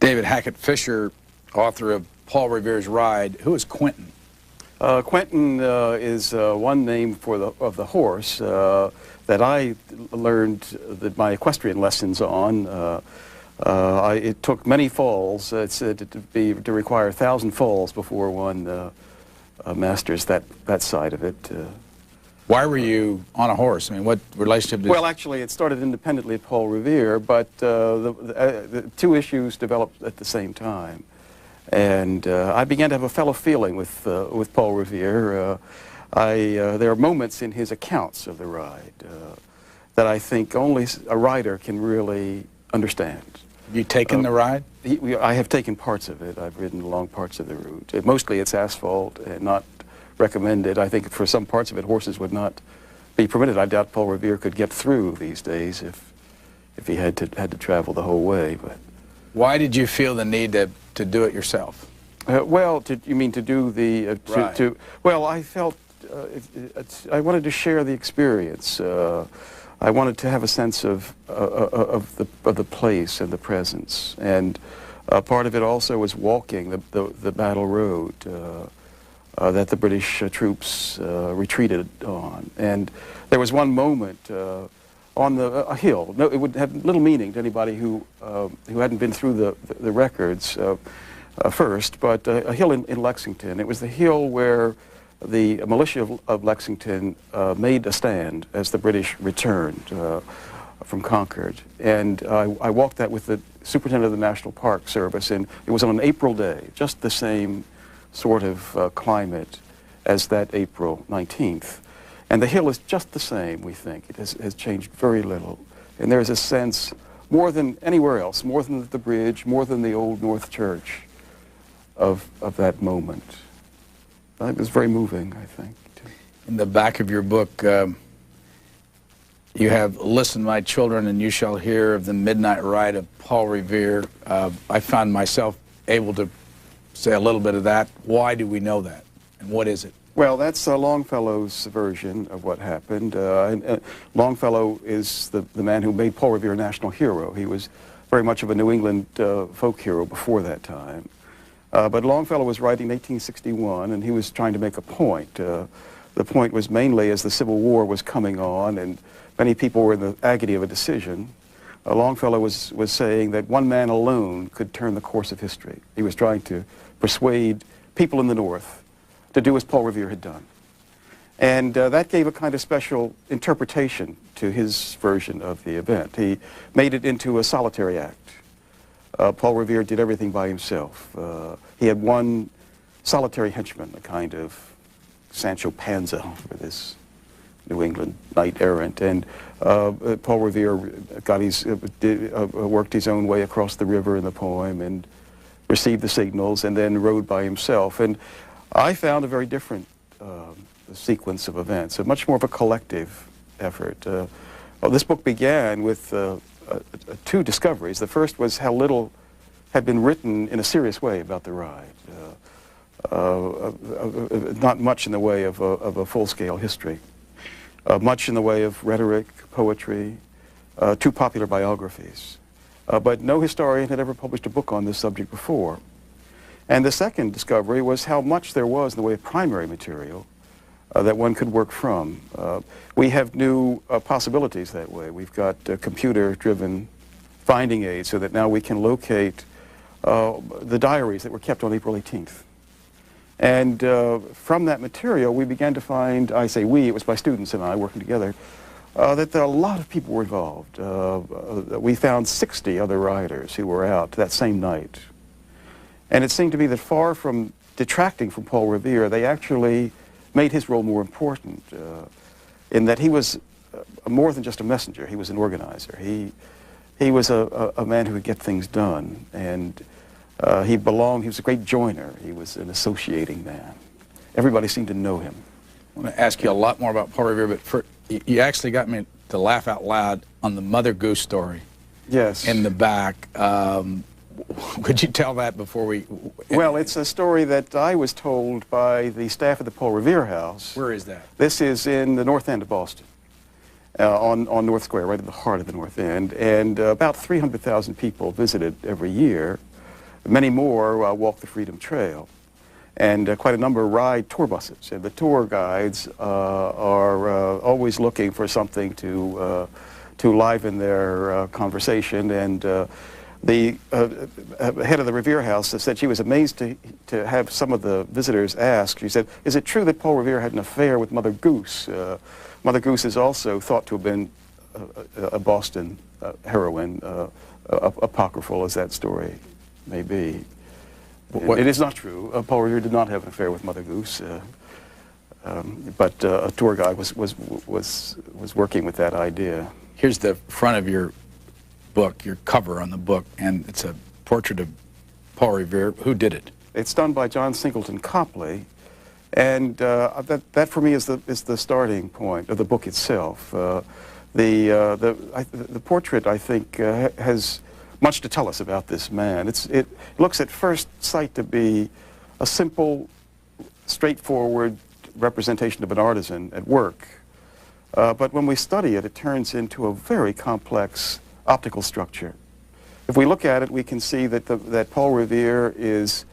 David Hackett Fisher, author of Paul Revere's Ride. Who is Quentin? Quentin is one name for the horse that I learned my equestrian lessons on. It took many falls. It's to require 1,000 falls before one masters that side of it. Why were you on a horse? I mean, what relationship did... Well, actually, it started independently at Paul Revere, but the two issues developed at the same time. And I began to have a fellow feeling with Paul Revere. There are moments in his accounts of the ride that I think only a rider can really understand. Have you taken the ride? I have taken parts of it. I've ridden along parts of the route. Mostly it's asphalt and not recommended. I think for some parts of it, horses would not be permitted. I doubt Paul Revere could get through these days if he had to travel the whole way. But why did you feel the need to do it yourself? Well, you mean to do the... Right. Well, I felt I wanted to share the experience. I wanted to have a sense of the place and the presence. And part of it also was walking the battle road that the British troops retreated on. And there was one moment on a hill. No, it would have little meaning to anybody who hadn't been through the records first, but a hill in Lexington. It was the hill where the militia of Lexington made a stand as the British returned from Concord. And I walked that with the superintendent of the National Park Service, and it was on an April day, just the same sort of climate as that April 19th. And the hill is just the same, we think. It has changed very little. And there's a sense, more than anywhere else, more than at the bridge, more than the Old North Church, of that moment. It was very moving, I think. In the back of your book, you have, "Listen, my children, and you shall hear of the midnight ride of Paul Revere." I found myself able to say a little bit of that. Why do we know that, and what is it? Well, that's Longfellow's version of what happened. Longfellow is the man who made Paul Revere a national hero. He was very much of a New England folk hero before that time. But Longfellow was writing in 1861, and he was trying to make a point. The point was mainly as the Civil War was coming on, and many people were in the agony of a decision. Longfellow was saying that one man alone could turn the course of history. He was trying to persuade people in the North to do as Paul Revere had done. And that gave a kind of special interpretation to his version of the event. He made it into a solitary act. Paul Revere did everything by himself. He had one solitary henchman, a kind of Sancho Panza for this New England knight-errant. And Paul Revere worked his own way across the river in the poem and received the signals and then rode by himself. And I found a very different sequence of events, much more of a collective effort. This book began with two discoveries. The first was how little had been written in a serious way about the ride. Not much in the way of a full-scale history. Much in the way of rhetoric, poetry, two popular biographies. But no historian had ever published a book on this subject before. And the second discovery was how much there was in the way of primary material that one could work from. We have new possibilities that way. We've got computer-driven finding aids so that now we can locate the diaries that were kept on April 18th. And from that material, we began to find, I say we, it was my students and I working together, that a lot of people were involved. We found 60 other riders who were out that same night. And it seemed to me that far from detracting from Paul Revere, they actually made his role more important in that he was more than just a messenger. He was an organizer. He was a man who could get things done. And he was a great joiner. He was an associating man. Everybody seemed to know him. I want to ask you a lot more about Paul Revere, but you actually got me to laugh out loud on the Mother Goose story. Yes. In the back. Could you tell that before we... Well, it's a story that I was told by the staff at the Paul Revere House. Where is that? This is in the North End of Boston, on North Square, right in the heart of the North End. And about 300,000 people visited every year. Many more walk the Freedom Trail. And quite a number ride tour buses. And the tour guides are always looking for something to liven their conversation. And the head of the Revere house said she was amazed to have some of the visitors ask. She said, "Is it true that Paul Revere had an affair with Mother Goose?" Mother Goose is also thought to have been a Boston heroine, apocryphal as that story may be. It is not true. Paul Revere did not have an affair with Mother Goose, but a tour guide was working with that idea. Here's the front of your book, your cover on the book, and it's a portrait of Paul Revere. Who did it? It's done by John Singleton Copley, and that for me is the starting point of the book itself. The portrait, I think, has much to tell us about this man. It looks at first sight to be a simple, straightforward representation of an artisan at work. But when we study it, it turns into a very complex optical structure. If we look at it, we can see that Paul Revere is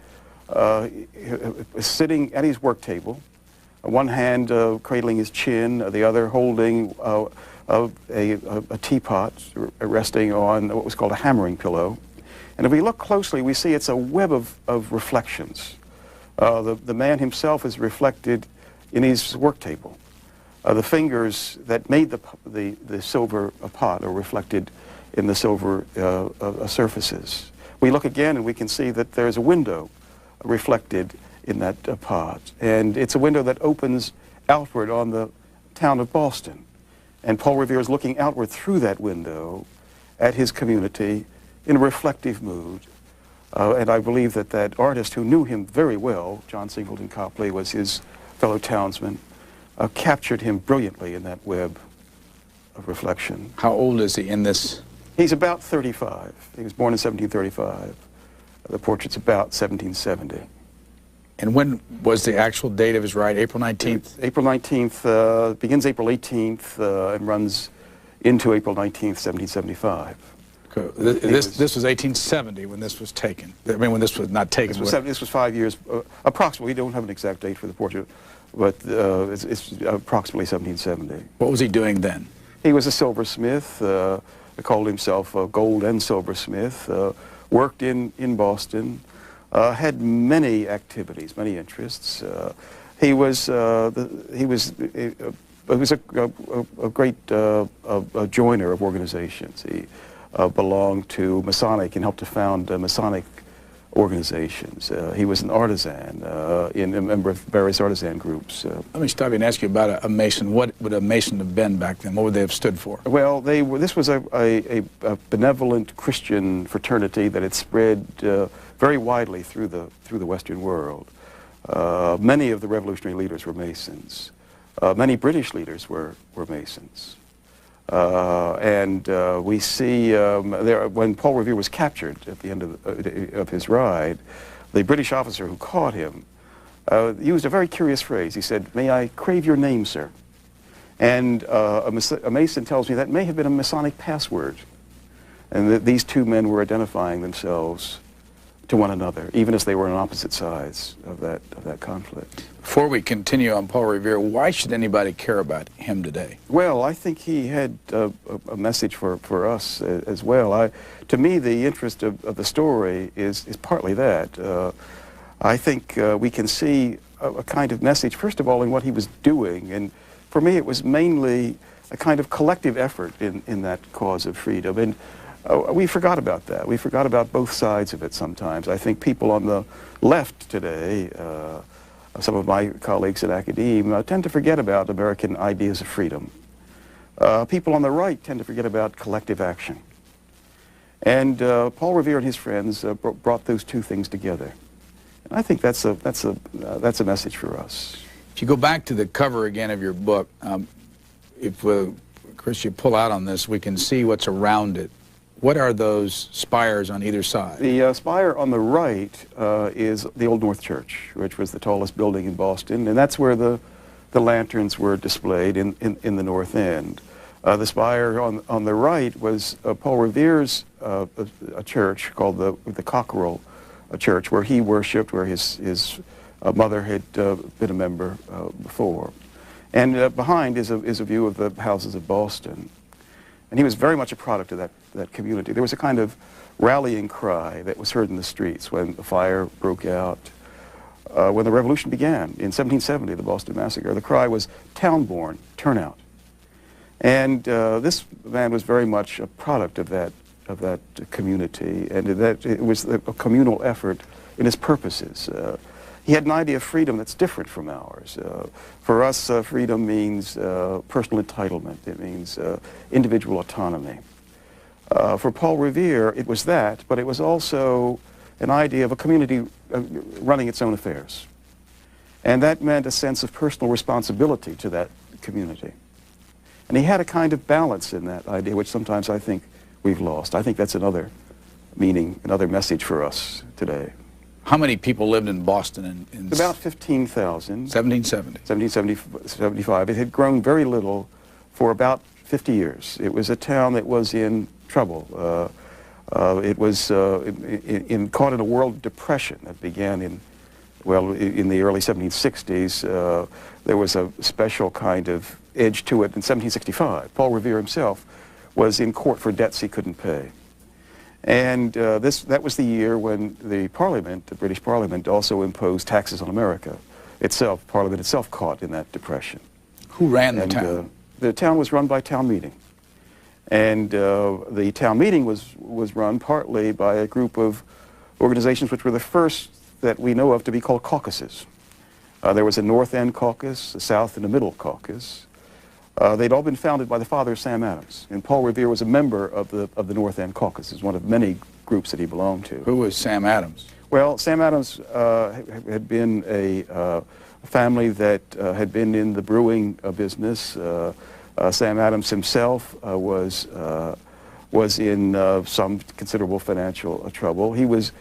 sitting at his work table, one hand cradling his chin, the other holding a teapot resting on what was called a hammering pillow. And if we look closely, we see it's a web of reflections. The man himself is reflected in his work table. The fingers that made the silver pot are reflected in the silver surfaces. We look again and we can see that there's a window reflected in that pot. And it's a window that opens outward on the town of Boston. And Paul Revere is looking outward through that window at his community in a reflective mood. And I believe that artist who knew him very well, John Singleton Copley was his fellow townsman, captured him brilliantly in that web of reflection. How old is he in this? He's about 35. He was born in 1735. The portrait's about 1770. And when was the actual date of his ride? April 19th? April 19th, begins April 18th and runs into April 19th, 1775. This was 1870 when this was taken. I mean, when this was not taken. This was 5 years, approximately. We don't have an exact date for the portrait, but it's approximately 1770. What was he doing then? He was a silversmith. He called himself a gold and silversmith. Worked in Boston. Had many activities, many interests. He was a great joiner of organizations. He belonged to Masonic and helped to found Masonic organizations. He was an artisan, a member of various artisan groups. Let me stop you and ask you about a Mason. What would a Mason have been back then? What would they have stood for? Well, this was a benevolent Christian fraternity that had spread very widely through the Western world. Many of the revolutionary leaders were Masons. Many British leaders were Masons. And we see when Paul Revere was captured at the end of his ride, the British officer who caught him used a very curious phrase. He said, "May I crave your name, sir?" And a Mason tells me that may have been a Masonic password, and that these two men were identifying themselves to one another, even as they were on opposite sides of that conflict. Before we continue on Paul Revere, why should anybody care about him today? Well, I think he had a message for us as well. To me, the interest of the story is partly that. I think we can see a kind of message, first of all, in what he was doing. And for me, it was mainly a kind of collective effort in that cause of freedom. And we forgot about that. We forgot about both sides of it sometimes. I think people on the left today, some of my colleagues in academia, tend to forget about American ideas of freedom. People on the right tend to forget about collective action. And Paul Revere and his friends brought those two things together. And I think that's a message for us. If you go back to the cover again of your book, Chris, you pull out on this, we can see what's around it. What are those spires on either side? The spire on the right is the Old North Church, which was the tallest building in Boston, and that's where the lanterns were displayed in the north end. The spire on the right was Paul Revere's a church called the Cockerel church where he worshipped, where his mother had been a member before. And behind is a view of the houses of Boston. And he was very much a product of that community. There was a kind of rallying cry that was heard in the streets when the fire broke out. When the revolution began in 1770, the Boston Massacre, the cry was, "Town-born, turn out." And this man was very much a product of that community, and that it was a communal effort in his purposes. He had an idea of freedom that's different from ours. For us, freedom means personal entitlement. It means individual autonomy. For Paul Revere, it was that, but it was also an idea of a community running its own affairs. And that meant a sense of personal responsibility to that community. And he had a kind of balance in that idea, which sometimes I think we've lost. I think that's another meaning, another message for us today. How many people lived in Boston in about 15,000. 1770. 1775. It had grown very little for about 50 years. It was a town that was in trouble. It was caught in a world depression that began in the early 1760s. There was a special kind of edge to it in 1765. Paul Revere himself was in court for debts he couldn't pay. And that was the year when the Parliament, the British Parliament, also imposed taxes on America itself. Parliament itself caught in that depression. Who ran the town? The town was run by town meeting. And the town meeting was run partly by a group of organizations which were the first that we know of to be called caucuses. There was a North End caucus, a South and a Middle caucus. They'd all been founded by the father of Sam Adams, and Paul Revere was a member of the North End caucus. It was one of many groups that he belonged to. Who was Sam Adams? Well, Sam Adams had been a family that had been in the brewing business. Sam Adams himself was in some considerable financial trouble. He was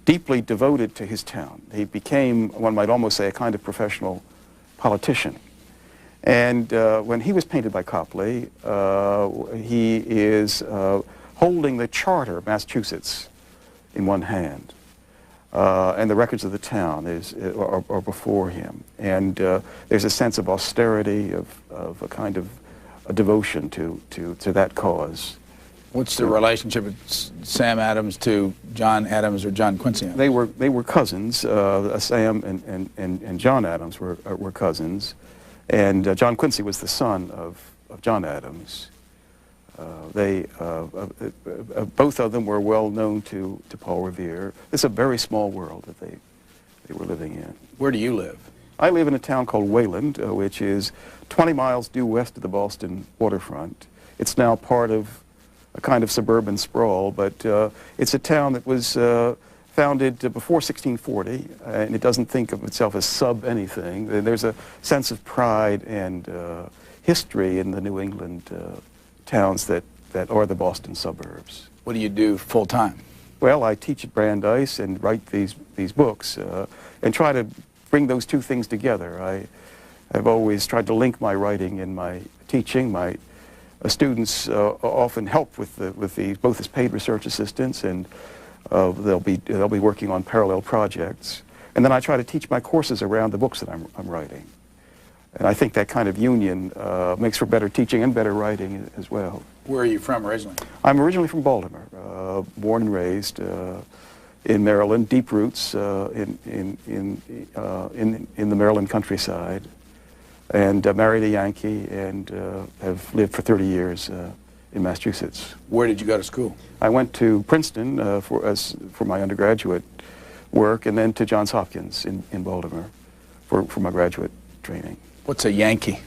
deeply devoted to his town. He became, one might almost say, a kind of professional politician. And when he was painted by Copley, he is holding the charter of Massachusetts in one hand. And the records of the town are before him. And there's a sense of austerity, of a kind of a devotion to that cause. What's the relationship of Sam Adams to John Adams or John Quincy Adams? They were cousins. Sam and John Adams were cousins. And John Quincy was the son of John Adams. Both of them were well known to Paul Revere. It's a very small world that they were living in. Where do you live? I live in a town called Wayland, which is 20 miles due west of the Boston waterfront. It's now part of a kind of suburban sprawl, but it's a town that was founded before 1640, and it doesn't think of itself as sub-anything. There's a sense of pride and history in the New England towns that are the Boston suburbs. What do you do full-time? Well, I teach at Brandeis and write these books and try to bring those two things together. I've always tried to link my writing and my teaching. My students often help with both as paid research assistants, and they'll be working on parallel projects. And then I try to teach my courses around the books that I'm writing. And I think that kind of union makes for better teaching and better writing as well. Where are you from originally? I'm originally from Baltimore, born and raised in Maryland, deep roots in the Maryland countryside, and married a Yankee, and have lived for 30 years in Massachusetts. Where did you go to school? I went to Princeton for my undergraduate work, and then to Johns Hopkins in Baltimore for my graduate training. What's a Yankee?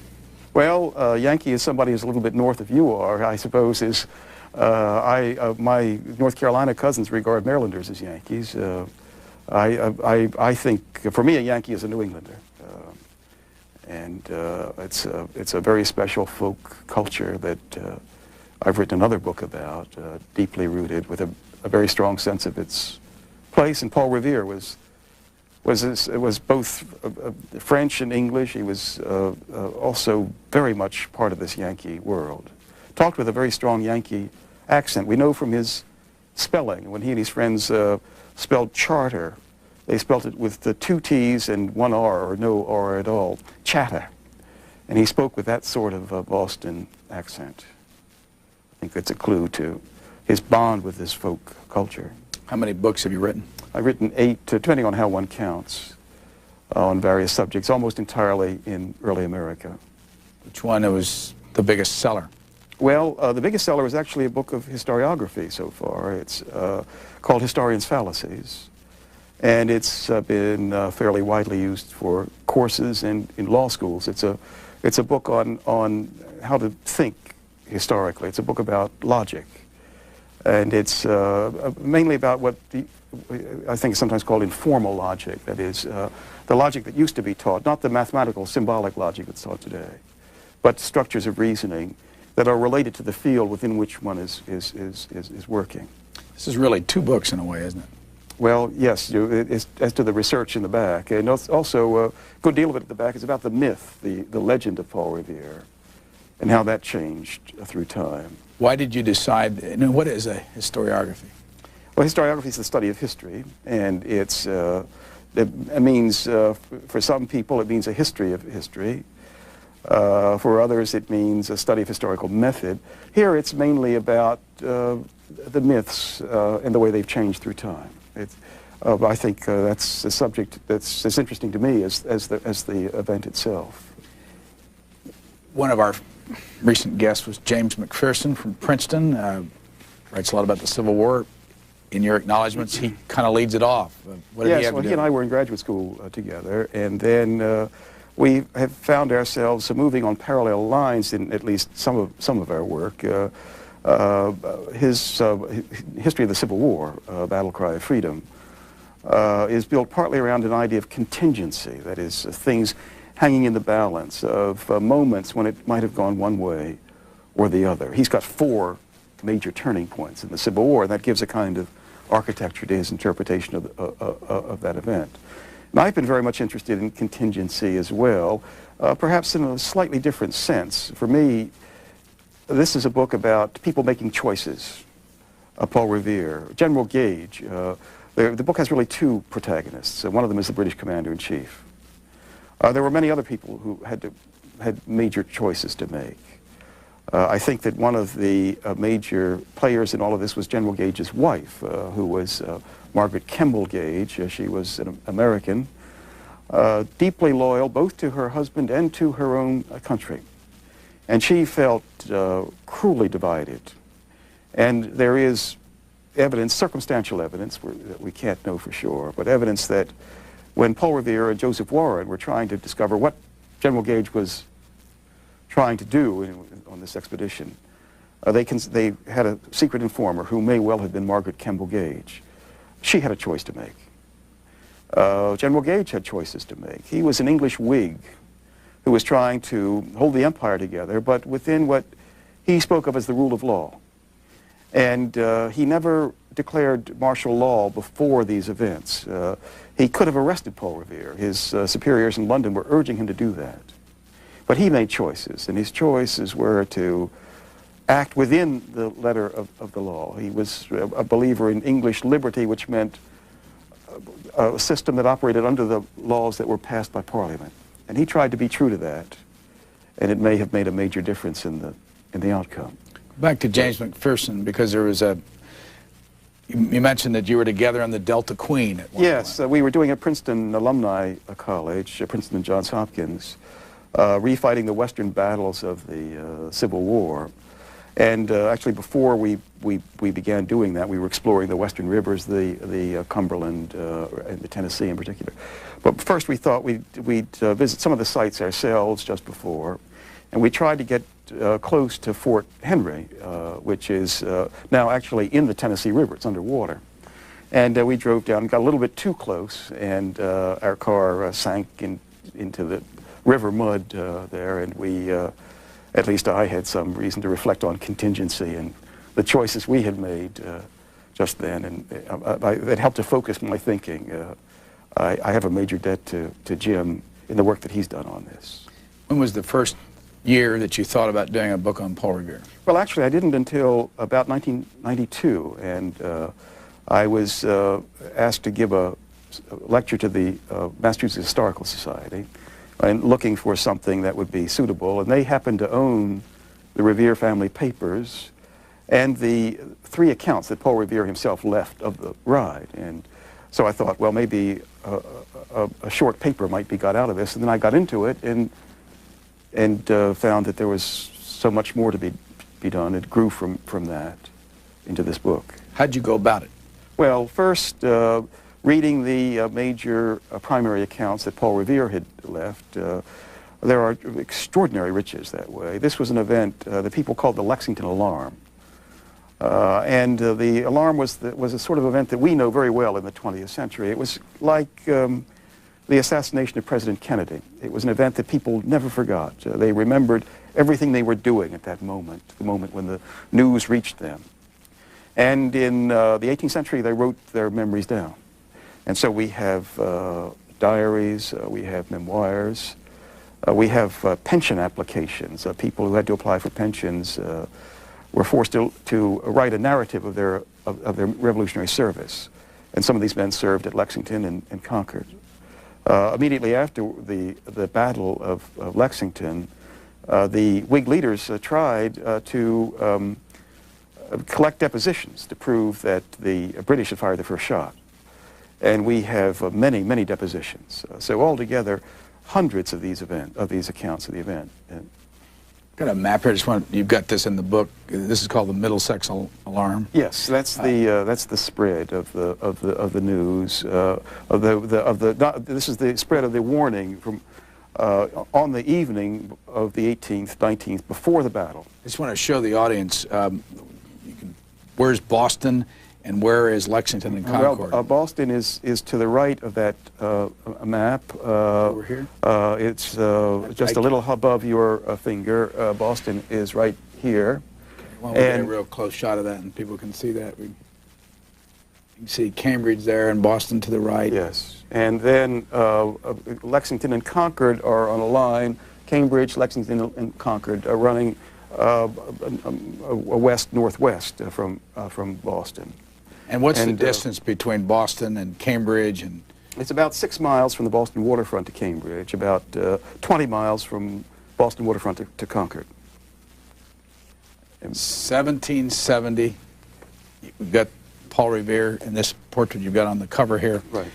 Well, Yankee is somebody who's a little bit north of you are, I suppose. My North Carolina cousins regard Marylanders as Yankees. I think, for me, a Yankee is a New Englander. And it's a very special folk culture that I've written another book about, deeply rooted, with a very strong sense of its place. And Paul Revere was both French and English. He was also very much part of this Yankee world. Talked with a very strong Yankee accent. We know from his spelling. When he and his friends spelled charter, they spelled it with the 2 T's and 1 R, or no R at all, chatter. And he spoke with that sort of Boston accent. I think that's a clue to his bond with this folk culture. How many books have you written? I've written 8, depending on how one counts, on various subjects, almost entirely in early America. Which one was the biggest seller? Well, the biggest seller is actually a book of historiography so far. It's called Historians' Fallacies. And it's been fairly widely used for courses and in law schools. It's a book on how to think historically. It's a book about logic. And it's mainly about what I think is sometimes called informal logic. That is, the logic that used to be taught, not the mathematical, symbolic logic that's taught today, but structures of reasoning that are related to the field within which one is working. This is really 2 books in a way, isn't it? Well, yes, as to the research in the back. And also, a good deal of it at the back is about the myth, the legend of Paul Revere, and how that changed through time. Why did you decide, what is a historiography? Well, historiography is the study of history, and it means, for some people, it means a history of history. For others, it means a study of historical method. Here, it's mainly about the myths and the way they've changed through time. I think that's a subject that's as interesting to me as the event itself. One of our recent guests was James McPherson from Princeton. Writes a lot about the Civil War. In your acknowledgments, he kind of leads it off. What did he have to do? He and I were in graduate school together, and then we have found ourselves moving on parallel lines in at least some of our work. His history of the Civil War, Battle Cry of Freedom, is built partly around an idea of contingency, that is, things hanging in the balance, of moments when it might have gone one way or the other. He's got 4 major turning points in the Civil War, and that gives a kind of architecture to his interpretation of that event. And I've been very much interested in contingency as well, perhaps in a slightly different sense. For me, this is a book about people making choices. Paul Revere, General Gage. The book has really 2 protagonists. One of them is the British Commander-in-Chief. There were many other people who had major choices to make. I think that one of the major players in all of this was General Gage's wife, who was Margaret Kemble Gage. She was an American, deeply loyal both to her husband and to her own country. And she felt cruelly divided. And there is evidence, circumstantial evidence, that we can't know for sure, but evidence that when Paul Revere and Joseph Warren were trying to discover what General Gage was trying to do on this expedition, they had a secret informer who may well have been Margaret Kemble Gage. She had a choice to make. General Gage had choices to make. He was an English Whig who was trying to hold the empire together, but within what he spoke of as the rule of law. And he never declared martial law before these events. He could have arrested Paul Revere. His superiors in London were urging him to do that. But he made choices, and his choices were to act within the letter of the law. He was a believer in English liberty, which meant a system that operated under the laws that were passed by Parliament. And he tried to be true to that, and it may have made a major difference in the outcome. Back to James McPherson, because there was you mentioned that you were together on the Delta Queen at one point. Yes, we were doing at Princeton Alumni College, Princeton and Johns Hopkins, refighting the Western battles of the Civil War. And actually, before we began doing that, we were exploring the western rivers, the Cumberland and the Tennessee in particular. But first, we thought we'd visit some of the sites ourselves just before, and we tried to get close to Fort Henry, which is now actually in the Tennessee River. It's underwater. And we drove down, got a little bit too close, and our car sank into the river mud there, and we, at least I had some reason to reflect on contingency and the choices we had made just then, and that helped to focus my thinking. I have a major debt to Jim in the work that he's done on this. When was the first year that you thought about doing a book on Paul Revere? Well, actually, I didn't until about 1992, and I was asked to give a lecture to the Massachusetts Historical Society, and looking for something that would be suitable, and they happened to own the Revere family papers and the 3 accounts that Paul Revere himself left of the ride. And so I thought, well, maybe a short paper might be got out of this, and then I got into it and found that there was so much more to be done. It grew from that into this book. How'd you go about it? Well, first, reading the major primary accounts that Paul Revere had left, there are extraordinary riches that way. This was an event that people called the Lexington Alarm. And the alarm was a sort of event that we know very well in the 20th century. It was like the assassination of President Kennedy. It was an event that people never forgot. They remembered everything they were doing at that moment, the moment when the news reached them. And in the 18th century, they wrote their memories down. And so we have diaries, we have memoirs, we have pension applications. People who had to apply for pensions were forced to write a narrative of their revolutionary service. And some of these men served at Lexington and Concord. Immediately after the Battle of Lexington, the Whig leaders tried to collect depositions to prove that the British had fired the first shot. And we have many, many depositions. So altogether, hundreds of these accounts of the event. And got a map here. You've got this in the book. This is called the Middlesex Alarm. Yes, that's the spread of the news. This is the spread of the warning from on the evening of the 18th, 19th, before the battle. I just want to show the audience. Where's Boston and where is Lexington and Concord? Well, Boston is to the right of that map. Over here? It's just a little above your finger. Boston is right here. Okay, well, we'll get a real close shot of that and people can see that. You can see Cambridge there and Boston to the right. Yes. And then Lexington and Concord are on a line. Cambridge, Lexington, and Concord are running west-northwest from Boston. And what's the distance between Boston and Cambridge? And it's about 6 miles from the Boston waterfront to Cambridge, about 20 miles from Boston waterfront to Concord. 1770, we've got Paul Revere in this portrait you've got on the cover here. Right.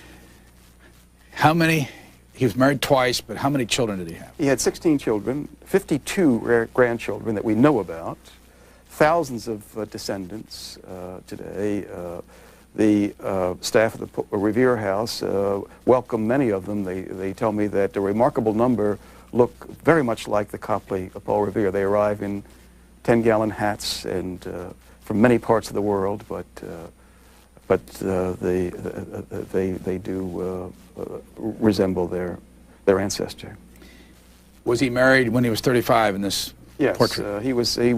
How many, he was married twice, but how many children did he have? He had 16 children, 52 grandchildren that we know about. Thousands of descendants today. The staff of the Revere House welcome many of them. They tell me that a remarkable number look very much like the Copley of Paul Revere. They arrive in 10-gallon hats and from many parts of the world, but they do resemble their ancestor. Was he married when he was 35 in this portrait? Yes, he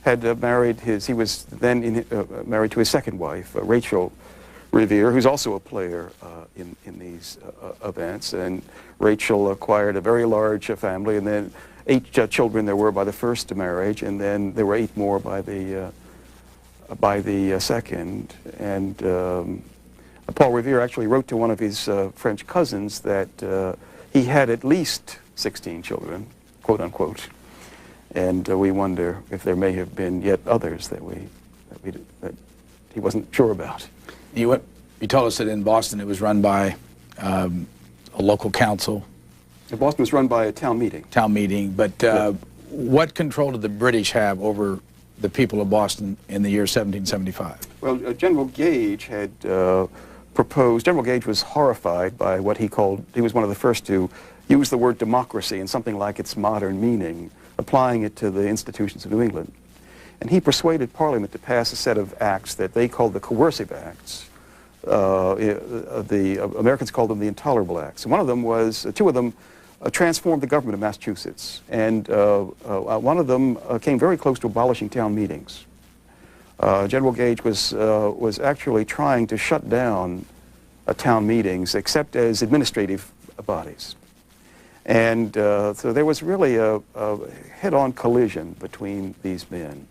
had married he was then married to his second wife, Rachel Revere, who's also a player in these events. And Rachel acquired a very large family, and then 8 children there were by the first marriage, and then there were 8 more by the second. And Paul Revere actually wrote to one of his French cousins that he had at least 16 children, quote unquote. And we wonder if there may have been yet others that he wasn't sure about. You told us that in Boston it was run by a local council. Boston was run by a town meeting. Town meeting, but what control did the British have over the people of Boston in the year 1775? Well, General Gage had proposed, General Gage was horrified by what he called, he was one of the first to use the word democracy in something like its modern meaning, applying it to the institutions of New England. And he persuaded Parliament to pass a set of acts that they called the coercive acts. The Americans called them the intolerable acts. And one of them was, 2 of them transformed the government of Massachusetts. And one of them came very close to abolishing town meetings. General Gage was actually trying to shut down town meetings except as administrative bodies. And so there was really a head-on collision between these men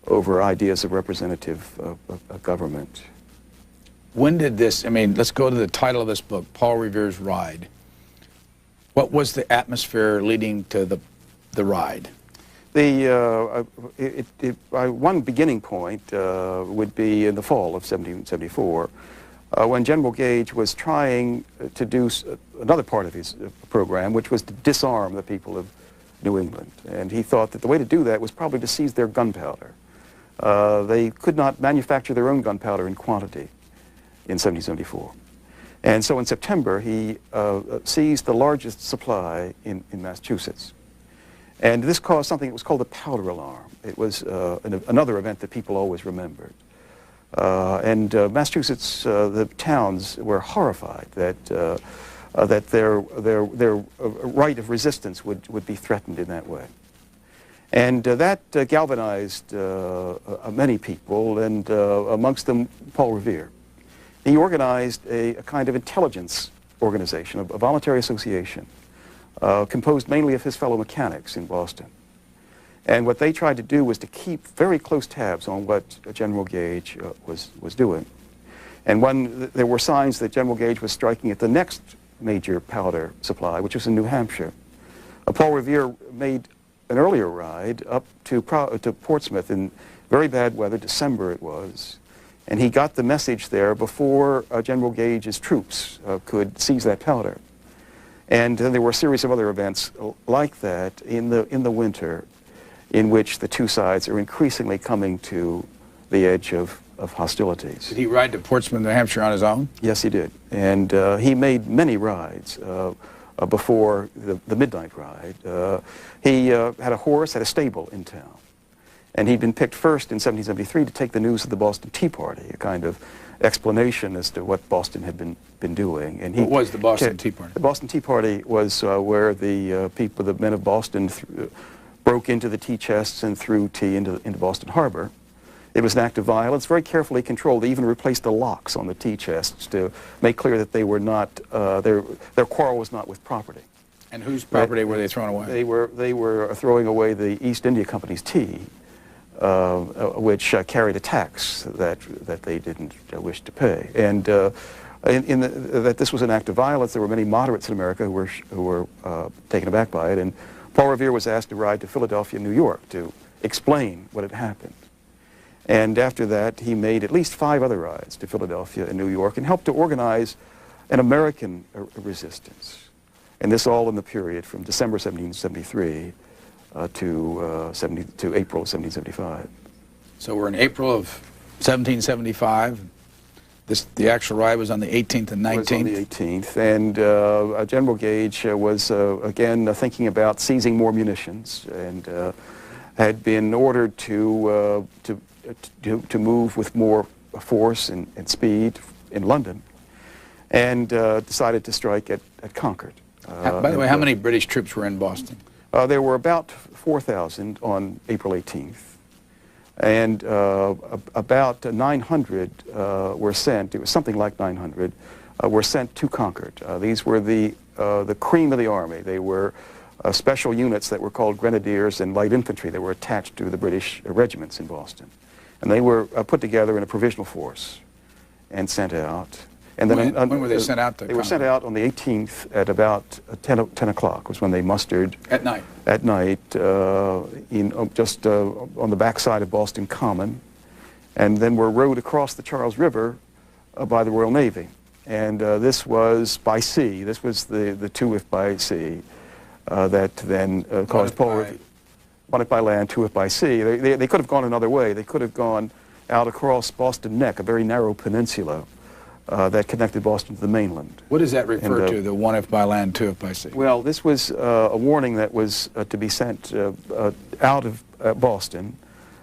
over ideas of representative government. When did this, I mean, let's go to the title of this book, Paul Revere's Ride. What was the atmosphere leading to the ride? One beginning point would be in the fall of 1774, when General Gage was trying to do another part of his program, which was to disarm the people of New England. And he thought that the way to do that was probably to seize their gunpowder. They could not manufacture their own gunpowder in quantity in 1774. And so in September, he seized the largest supply in Massachusetts. And this caused something that was called the powder alarm. It was another event that people always remembered. Massachusetts, the towns were horrified that their right of resistance would be threatened in that way. And that galvanized many people, and amongst them Paul Revere. He organized a kind of intelligence organization, a voluntary association, composed mainly of his fellow mechanics in Boston. And what they tried to do was to keep very close tabs on what General Gage was doing. And when there were signs that General Gage was striking at the next major powder supply, which was in New Hampshire, Paul Revere made an earlier ride up to Portsmouth in very bad weather, December it was, and he got the message there before General Gage's troops could seize that powder. And then there were a series of other events like that in the winter, in which the two sides are increasingly coming to the edge of hostilities. Did he ride to Portsmouth, New Hampshire on his own? Yes, he did. And he made many rides before the midnight ride. He had a horse, had a stable in town. And he'd been picked first in 1773 to take the news of the Boston Tea Party, a kind of explanation as to what Boston had been doing. And what was the Boston Tea Party? The Boston Tea Party was where the the men of Boston broke into the tea chests and threw tea into Boston Harbor. It was an act of violence, very carefully controlled. They even replaced the locks on the tea chests to make clear that they were not, their quarrel was not with property. And whose property were they throwing away? They were throwing away the East India Company's tea, which carried a tax that they didn't wish to pay. And that this was an act of violence. There were many moderates in America who were taken aback by it. And Paul Revere was asked to ride to Philadelphia, New York, to explain what had happened. And after that, he made at least 5 other rides to Philadelphia and New York and helped to organize an American resistance. And this all in the period from December 1773 to April of 1775. So we're in April of 1775. The actual ride was on the 18th and 19th? It was on the 18th. And General Gage was, again, thinking about seizing more munitions and had been ordered to move with more force and speed in London, and decided to strike at Concord. By the way, how many British troops were in Boston? There were about 4,000 on April 18th, and about 900 were sent. It was something like 900 were sent to Concord. These were the cream of the army. They were special units that were called grenadiers and light infantry that were attached to the British regiments in Boston. And they were put together in a provisional force and sent out. And then when were they sent out to They were sent out on the 18th at about 10 o'clock was when they mustered. At night? At night, just on the backside of Boston Common, and then were rowed across the Charles River by the Royal Navy. And this was by sea. This was the 2 if by sea that then caused Paul. 1 if by land, 2 if by sea. They could have gone another way. They could have gone out across Boston Neck, a very narrow peninsula that connected Boston to the mainland. What does that refer to, the 1 if by land, 2 if by sea? Well, this was a warning that was to be sent out of Boston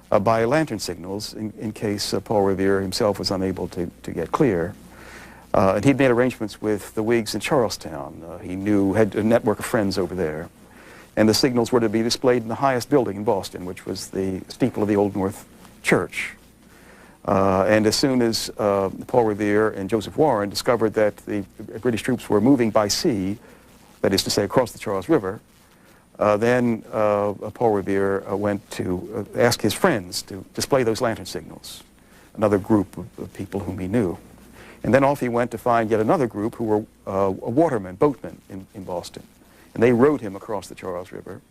by lantern signals in case Paul Revere himself was unable to get clear. And he'd made arrangements with the Whigs in Charlestown. He had a network of friends over there. And the signals were to be displayed in the highest building in Boston, which was the steeple of the Old North Church. And as soon as Paul Revere and Joseph Warren discovered that the British troops were moving by sea that is to say across the Charles River, then Paul Revere went to ask his friends to display those lantern signals, another group of people whom he knew. And then off he went to find yet another group who were watermen, boatmen in Boston. And they rowed him across the Charles River.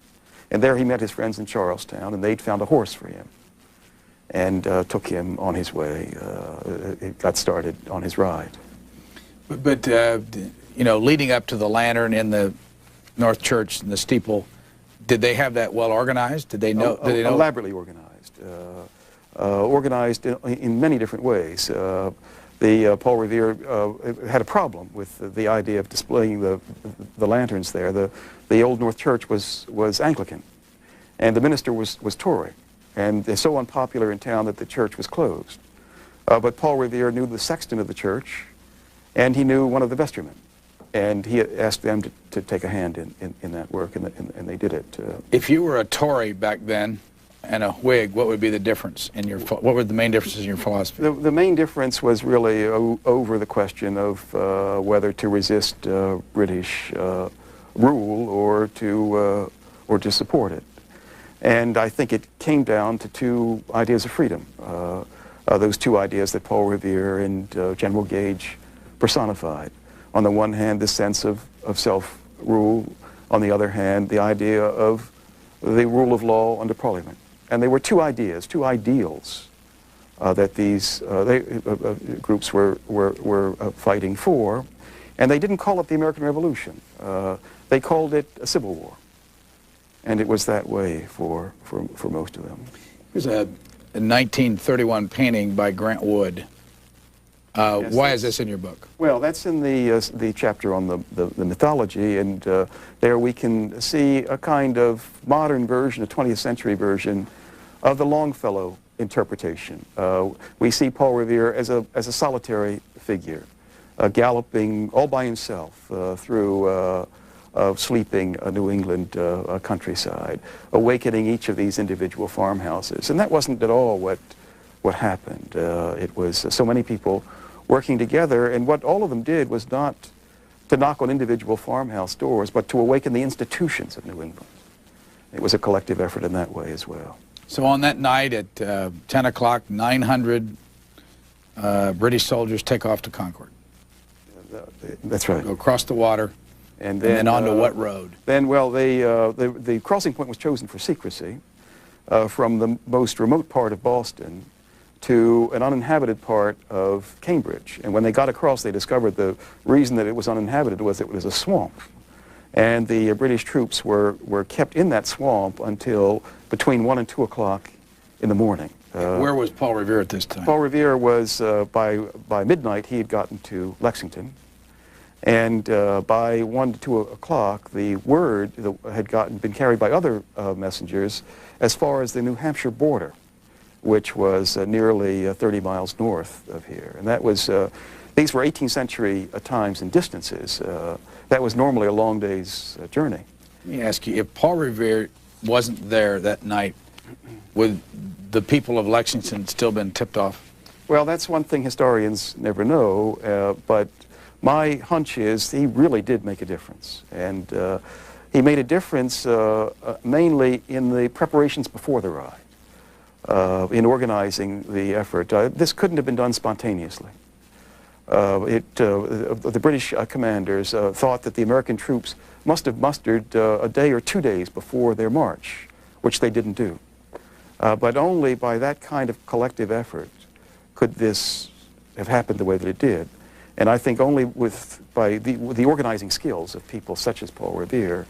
And there he met his friends in Charlestown, and they'd found a horse for him and took him on his way. It got started on his ride. But you know, leading up to the lantern in the North Church and the steeple, did they have that well organized? Did they know? Did they know? Elaborately organized. Organized in many different ways. Paul Revere had a problem with the idea of displaying the lanterns there. The Old North Church was Anglican, and the minister was Tory, and they're so unpopular in town that the church was closed. But Paul Revere knew the sexton of the church, and he knew one of the vestrymen, and he asked them to take a hand in that work, and they did it. If you were a Tory back then and a Whig, what would be the difference in your? What were the main differences in your philosophy? The main difference was really over the question of whether to resist British rule or to support it, and I think it came down to two ideas of freedom. Those two ideas that Paul Revere and General Gage personified. On the one hand, this sense of self-rule. On the other hand, the idea of the rule of law under Parliament. And there were two ideas, two ideals that these groups were fighting for. And they didn't call it the American Revolution. They called it a civil war. And it was that way for most of them. Here's a 1931 painting by Grant Wood. Yes, why is this in your book? Well, that's in the chapter on the mythology, and there we can see a kind of modern version, a 20th century version of the Longfellow interpretation. We see Paul Revere as a solitary figure, galloping all by himself through sleeping New England countryside, awakening each of these individual farmhouses. And that wasn't at all what happened. It was so many people working together, and what all of them did was not to knock on individual farmhouse doors, but to awaken the institutions of New England. It was a collective effort in that way as well. So on that night at 10 o'clock, 900 British soldiers take off to Concord. That's right. Go across the water, and then onto what road? Then, well, the crossing point was chosen for secrecy from the most remote part of Boston to an uninhabited part of Cambridge. And when they got across, they discovered the reason that it was uninhabited was it was a swamp. And the British troops were kept in that swamp until between 1 and 2 o'clock in the morning. Where was Paul Revere at this time? Paul Revere was, by midnight, he had gotten to Lexington. And by 1 to 2 o'clock, the word had been carried by other messengers as far as the New Hampshire border, which was nearly 30 miles north of here. And that was, these were 18th century times and distances. That was normally a long day's journey. Let me ask you, if Paul Revere wasn't there that night, would the people of Lexington still been tipped off? Well, that's one thing historians never know, but my hunch is he really did make a difference. And he made a difference mainly in the preparations before the ride. In organizing the effort. This couldn't have been done spontaneously. The British commanders thought that the American troops must have mustered a day or 2 days before their march, which they didn't do. But only by that kind of collective effort could this have happened the way that it did. And I think only by the organizing skills of people such as Paul Revere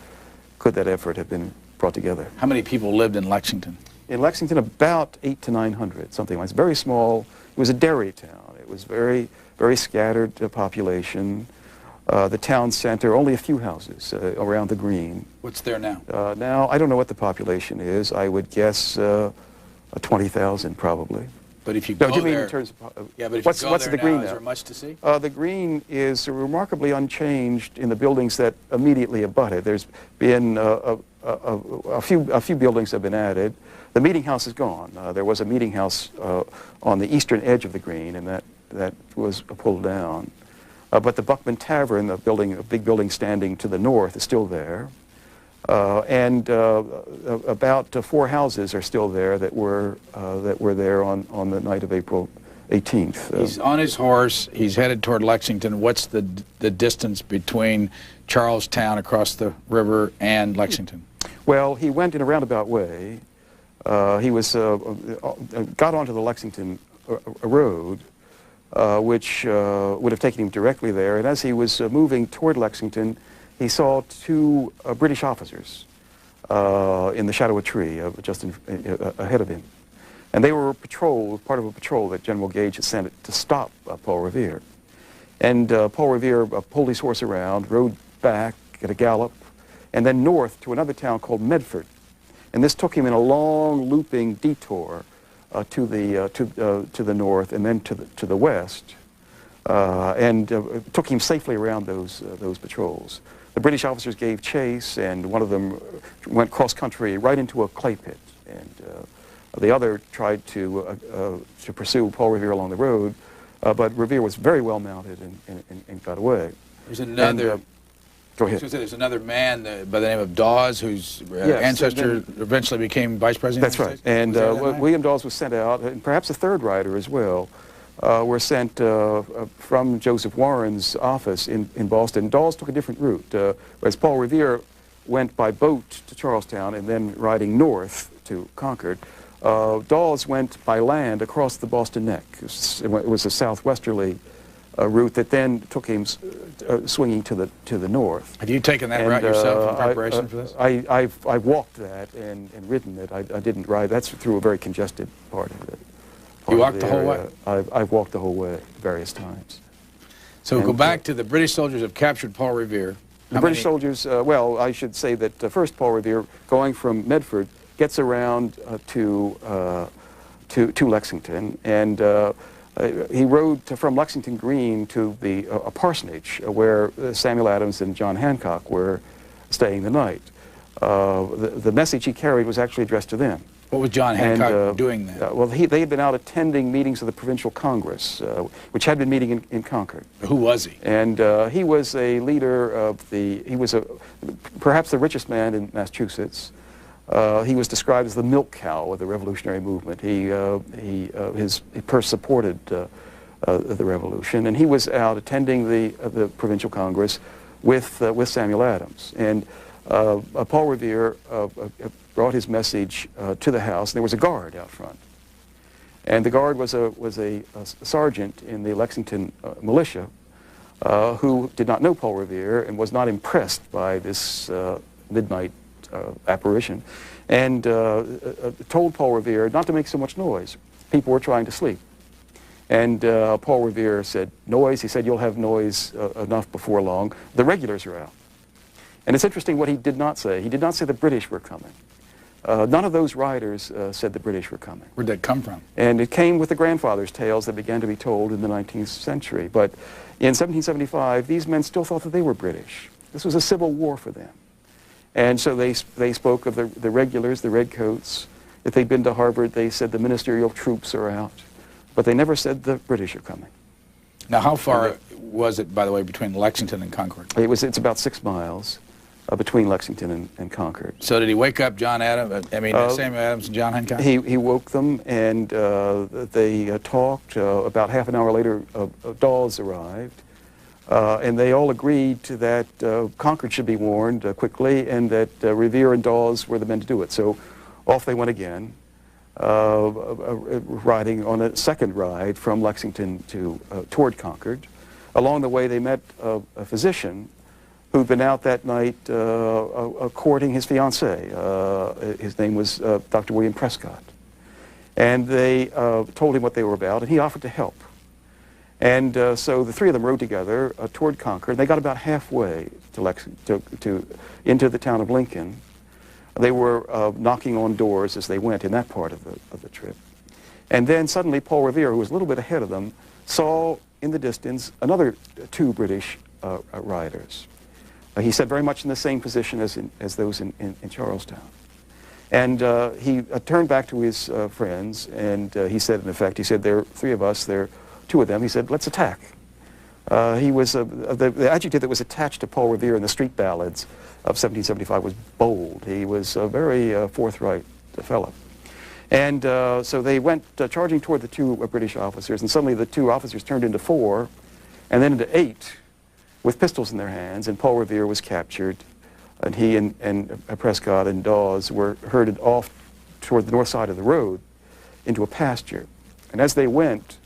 could that effort have been brought together. How many people lived in Lexington? In Lexington, about 800 to 900, something like that. It's very small. It was a dairy town. It was very scattered population. The town center, only a few houses around the green. What's there now? Now, I don't know what the population is. I would guess 20,000 probably. But if you go do you mean there, in terms of, yeah, but if what's you go the there green now, now? is there much to see? The green is remarkably unchanged in the buildings that immediately abut it. There's been a few buildings have been added. The meeting house is gone. There was a meeting house on the eastern edge of the green, and that was pulled down. But the Buckman Tavern, the building, a big building standing to the north, is still there. And about 4 houses are still there that were there on the night of April 18th. He's on his horse. He's headed toward Lexington. What's the distance between Charlestown across the river and Lexington? Well, he went in a roundabout way. He was got onto the Lexington road, which would have taken him directly there. And as he was moving toward Lexington, he saw 2 British officers in the shadow of a tree just ahead of him. And they were part of a patrol that General Gage had sent to stop Paul Revere. And Paul Revere pulled his horse around, rode back at a gallop, and then north to another town called Medford. And this took him in a long looping detour to the north and then to the west, and took him safely around those patrols. The British officers gave chase, and one of them went cross-country right into a clay pit, and the other tried to pursue Paul Revere along the road, but Revere was very well mounted and got away. There's another. Go ahead. There's another man by the name of Dawes, whose ancestor eventually became vice president. That's right. And William Dawes was sent out, and perhaps a third rider as well, were sent from Joseph Warren's office in Boston. Dawes took a different route, whereas Paul Revere went by boat to Charlestown and then riding north to Concord. Dawes went by land across the Boston Neck. It was a southwesterly route that then took him swinging to the north. Have you taken that route yourself in preparation for this? I've walked that and ridden it. I didn't ride. That's through a very congested part of it. You walked the whole way? I've walked the whole way various times. So go back to the British soldiers have captured Paul Revere. The British soldiers, well, I should say that first Paul Revere, going from Medford, gets around to Lexington, and he rode from Lexington Green to a parsonage where Samuel Adams and John Hancock were staying the night. The message he carried was actually addressed to them. What was John Hancock doing there? Well, they had been out attending meetings of the Provincial Congress, which had been meeting in Concord. Who was he? And he was a leader of he was perhaps the richest man in Massachusetts. He was described as the milk cow of the revolutionary movement. His purse supported the revolution, and he was out attending the Provincial Congress with Samuel Adams. And Paul Revere brought his message to the house, and there was a guard out front. And the guard was a sergeant in the Lexington militia who did not know Paul Revere and was not impressed by this midnight apparition, and told Paul Revere not to make so much noise. People were trying to sleep. And Paul Revere said, noise? He said, you'll have noise enough before long. The regulars are out. And it's interesting what he did not say. He did not say the British were coming. None of those riders said the British were coming. Where'd that come from? And it came with the grandfather's tales that began to be told in the 19th century. But in 1775, these men still thought that they were British. This was a civil war for them. And so they spoke of the regulars, the redcoats. If they'd been to Harvard, they said the ministerial troops are out. But they never said the British are coming. Now, how far was it, by the way, between Lexington and Concord? It's about 6 miles between Lexington and Concord. So did he wake up John Adams, Samuel Adams and John Hancock? He woke them, and they talked. About half an hour later, Dawes arrived. And they all agreed that Concord should be warned quickly, and that Revere and Dawes were the men to do it. So off they went again, riding on a second ride from Lexington toward Concord. Along the way, they met a physician who'd been out that night courting his fiancée. His name was Dr. William Prescott. And they told him what they were about, and he offered to help. And so the 3 of them rode together toward Concord. They got about halfway into the town of Lincoln. They were knocking on doors as they went in that part of the trip. And then suddenly Paul Revere, who was a little bit ahead of them, saw in the distance another 2 British riders. He said very much in the same position as those in Charlestown. And he turned back to his friends, and he said, in effect, he said, there are 3 of us, there are 2 of them. He said, let's attack. He was, the adjective that was attached to Paul Revere in the street ballads of 1775 was bold. He was a very forthright fellow. And so they went charging toward the two British officers, and suddenly the two officers turned into 4, and then into 8, with pistols in their hands, and Paul Revere was captured, and he and Prescott and Dawes were herded off toward the north side of the road into a pasture. And as they went,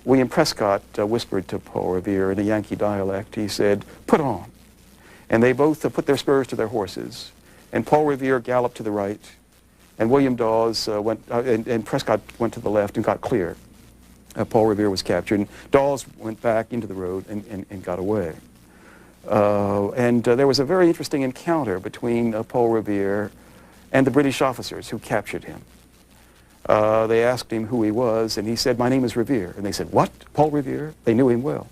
William Prescott whispered to Paul Revere in a Yankee dialect. He said, "Put on." And they both put their spurs to their horses, and Paul Revere galloped to the right, and William Dawes and Prescott went to the left and got clear. Paul Revere was captured, and Dawes went back into the road and got away. There was a very interesting encounter between Paul Revere and the British officers who captured him. They asked him who he was, and he said, "My name is Revere." And they said, "What? Paul Revere?" They knew him well.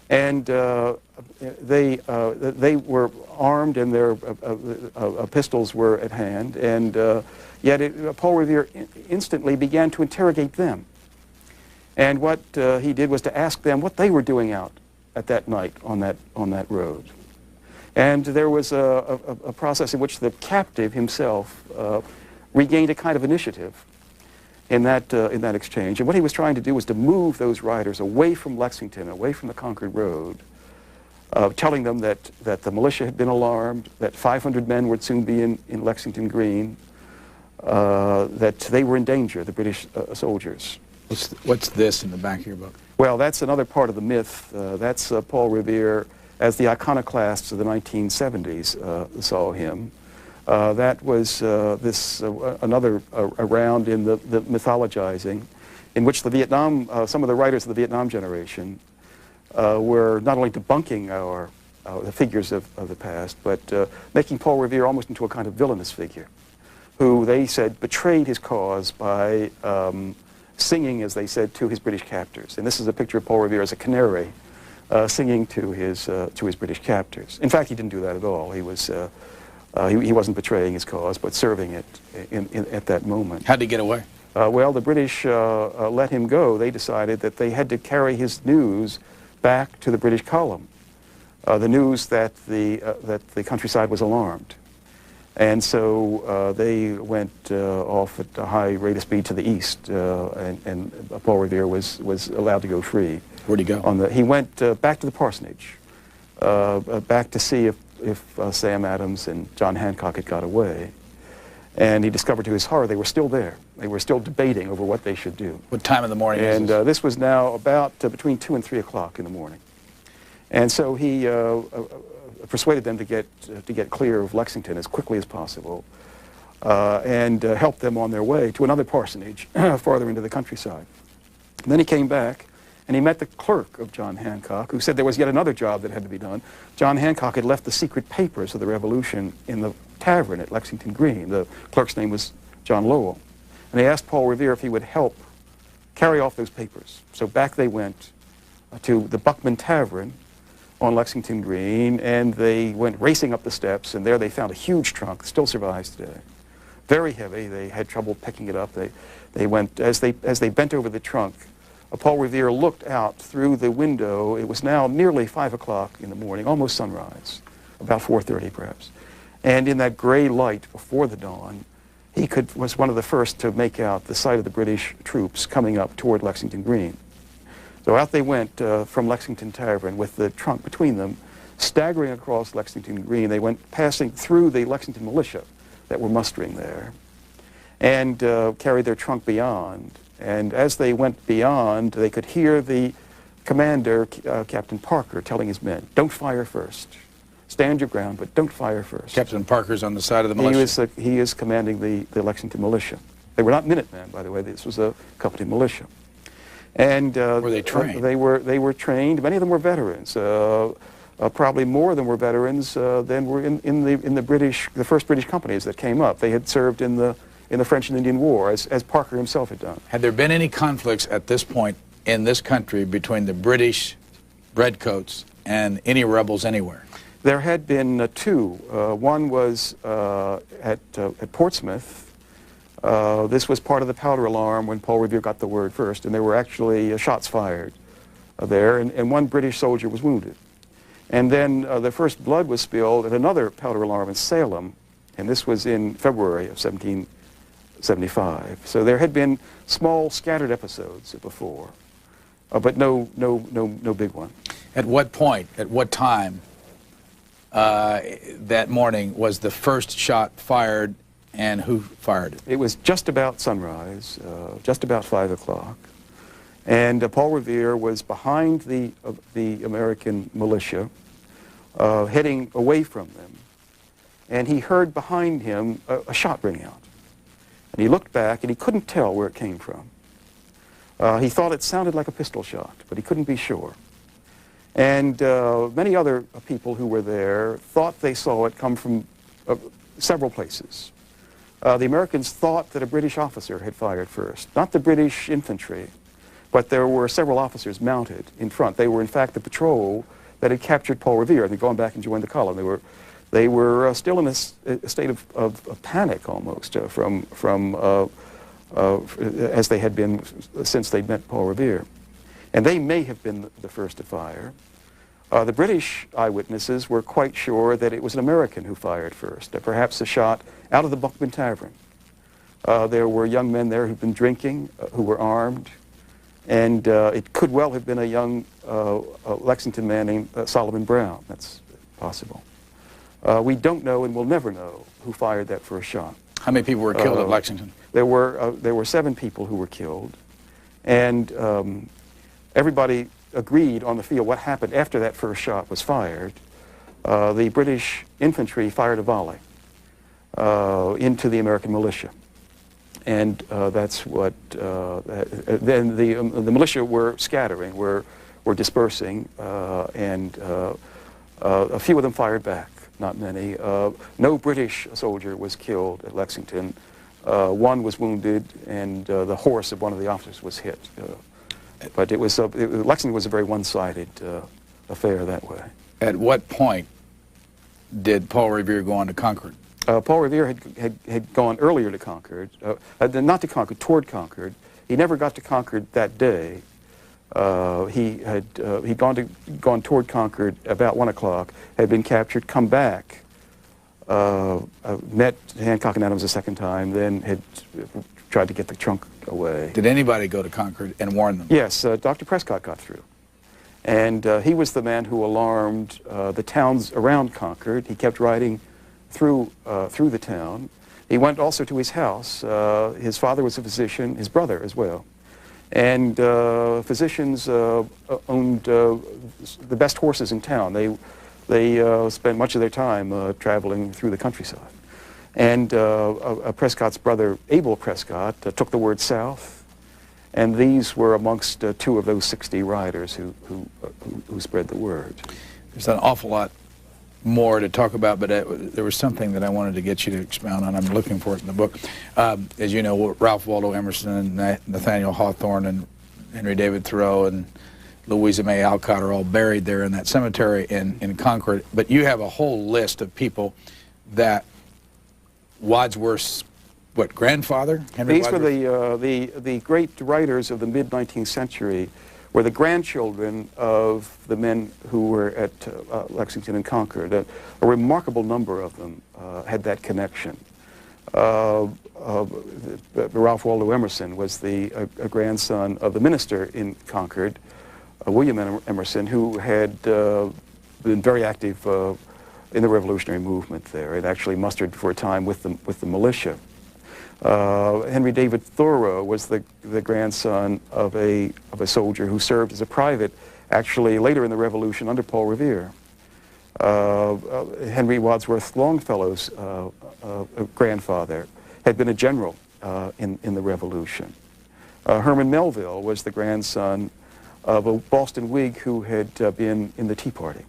And they were armed, and their pistols were at hand, and yet Paul Revere instantly began to interrogate them. And what he did was to ask them what they were doing out at that night on that road. And there was a process in which the captive himself regained a kind of initiative in that exchange. And what he was trying to do was to move those riders away from Lexington, away from the Concord Road, telling them that the militia had been alarmed, that 500 men would soon be in Lexington Green, that they were in danger, the British soldiers. What's this in the back of your book? Well, that's another part of the myth. That's Paul Revere as the iconoclasts of the 1970s saw him. That was another round in the mythologizing, in which some of the writers of the Vietnam generation were not only debunking the figures of the past, but making Paul Revere almost into a kind of villainous figure, who they said betrayed his cause by singing, as they said, to his British captors. And this is a picture of Paul Revere as a canary singing to his British captors. In fact, he didn't do that at all. He was he wasn't betraying his cause, but serving it at that moment. How'd he get away? Well, the British let him go. They decided that they had to carry his news back to the British column, the news that the countryside was alarmed. And so they went off at a high rate of speed to the east, and Paul Revere was allowed to go free. Where'd he go? He went back to the parsonage, back to see if Sam Adams and John Hancock had got away. And he discovered to his horror they were still there. They were still debating over what they should do. What time of the morning and is this? This was now about between 2 and 3 o'clock in the morning. And so he persuaded them to get clear of Lexington as quickly as possible, and helped them on their way to another parsonage farther into the countryside. And then he came back, and he met the clerk of John Hancock, who said there was yet another job that had to be done. John Hancock had left the secret papers of the Revolution in the tavern at Lexington Green. The clerk's name was John Lowell. And they asked Paul Revere if he would help carry off those papers. So back they went to the Buckman Tavern on Lexington Green, and they went racing up the steps, and there they found a huge trunk that still survives today. Very heavy. They had trouble picking it up. They went, as they bent over the trunk, Paul Revere looked out through the window. It was now nearly 5 o'clock in the morning, almost sunrise, about 4:30 perhaps. And in that gray light before the dawn, he was one of the first to make out the sight of the British troops coming up toward Lexington Green. So out they went from Lexington Tavern with the trunk between them, staggering across Lexington Green. They went passing through the Lexington militia that were mustering there, and carried their trunk beyond. And as they went beyond, they could hear the commander, Captain Parker, telling his men, "Don't fire first. Stand your ground, but don't fire first." Captain Parker's on the side of the militia. He is commanding the Lexington militia. They were not minutemen, by the way. This was a company militia. And were they trained? They were trained. Many of them were veterans. Probably more of them were veterans than were in the first British companies that came up. They had served in the French and Indian War, as Parker himself had done. Had there been any conflicts at this point in this country between the British redcoats and any rebels anywhere? There had been two. One was at Portsmouth. This was part of the powder alarm when Paul Revere got the word first, and there were actually shots fired there, and one British soldier was wounded. And then the first blood was spilled at another powder alarm in Salem, and this was in February of 1775. So there had been small scattered episodes before, but no big one. At what point, at what time that morning was the first shot fired, and who fired it? It was just about sunrise, just about 5 o'clock. And Paul Revere was behind the American militia, heading away from them. And he heard behind him a shot ring out. And he looked back, and he couldn't tell where it came from. He thought it sounded like a pistol shot, but he couldn't be sure. And many other people who were there thought they saw it come from several places. The Americans thought that a British officer had fired first, not the British infantry, but there were several officers mounted in front. They were, in fact, the patrol that had captured Paul Revere. They'd gone back and joined the column. They were still in a state of panic almost as they had been since they'd met Paul Revere. And they may have been the first to fire. The British eyewitnesses were quite sure that it was an American who fired first, perhaps a shot out of the Buckman Tavern. There were young men there who'd been drinking, who were armed, and it could well have been a young Lexington man named Solomon Brown. That's possible. We don't know, and we'll never know, who fired that first shot. How many people were killed at Lexington? There were 7 people who were killed, and everybody agreed on the field what happened after that first shot was fired. The British infantry fired a volley into the American militia. And that's what, then the militia were scattering, were dispersing, and a few of them fired back, not many. No British soldier was killed at Lexington. One was wounded, and the horse of one of the officers was hit. But Lexington was a very one-sided affair that way. At what point did Paul Revere go on to Concord? Paul Revere had gone earlier to Concord, not to Concord, toward Concord. He never got to Concord that day. He'd gone toward Concord about 1 o'clock, had been captured, come back, met Hancock and Adams a second time, then had tried to get the trunk away. Did anybody go to Concord and warn them? Yes, Dr. Prescott got through. And he was the man who alarmed the towns around Concord. He kept riding through the town. He went also to his house. His father was a physician, his brother as well. And physicians owned the best horses in town. They spent much of their time traveling through the countryside. And Prescott's brother, Abel Prescott, took the word south. And these were amongst 2 of those 60 riders who spread the word. There's an awful lot more to talk about, but there was something that I wanted to get you to expound on. I'm looking for it in the book. As you know, Ralph Waldo Emerson and Nathaniel Hawthorne and Henry David Thoreau and Louisa May Alcott are all buried there in that cemetery in Concord. But you have a whole list of people that Wadsworth's, what, grandfather? Henry These Wadsworth? were the great writers of the mid-19th century, were the grandchildren of the men who were at Lexington and Concord. A remarkable number of them had that connection. Ralph Waldo Emerson was a grandson of the minister in Concord, William Emerson, who had been very active in the revolutionary movement there. It actually mustered for a time with the militia. Henry David Thoreau was the grandson of a soldier who served as a private, actually later in the Revolution under Paul Revere. Henry Wadsworth Longfellow's grandfather had been a general in the Revolution. Herman Melville was the grandson of a Boston Whig who had been in the Tea Party.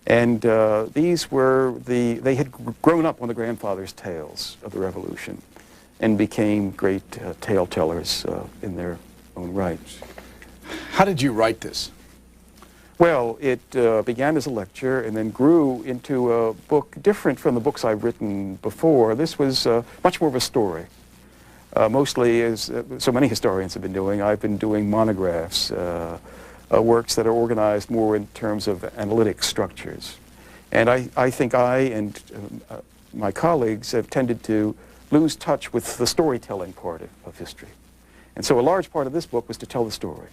And these were they had grown up on the grandfather's tales of the Revolution and became great tale tellers in their own right. How did you write this? Well, it began as a lecture and then grew into a book different from the books I've written before. This was much more of a story. Mostly, as so many historians have been doing, I've been doing monographs works that are organized more in terms of analytic structures. And I think I and my colleagues have tended to lose touch with the storytelling part of history. And so a large part of this book was to tell the story.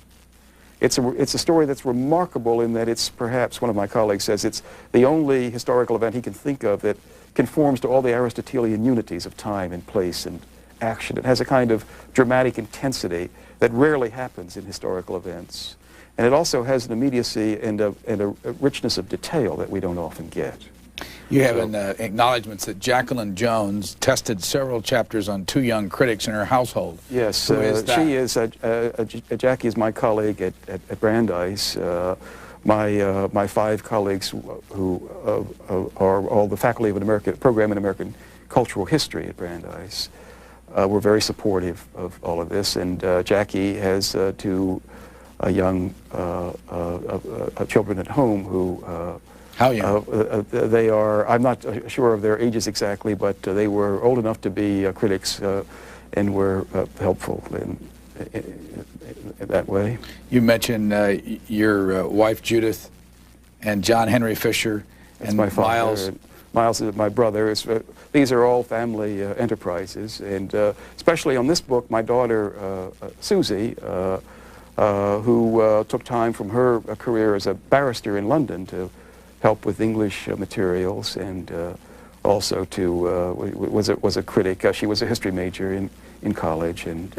It's a story that's remarkable in that it's perhaps, one of my colleagues says, it's the only historical event he can think of that conforms to all the Aristotelian unities of time and place and action. It has a kind of dramatic intensity that rarely happens in historical events. And it also has an immediacy and a richness of detail that we don't often get. You have acknowledgments that Jacqueline Jones tested several chapters on 2 young critics in her household. Yes, Who is that? she is, Jackie is my colleague at Brandeis. My 5 colleagues who are all the faculty of an program in American cultural history at Brandeis were very supportive of all of this, and Jackie has 2 young children at home who how young? They are, I'm not sure of their ages exactly, but they were old enough to be critics and were helpful in that way. You mentioned your wife Judith and John Henry Fisher. That's and my father. Miles. Miles is my brother. These are all family enterprises, and especially on this book, my daughter Susie, who took time from her career as a barrister in London to help with English materials, and also to was a critic. She was a history major in college, and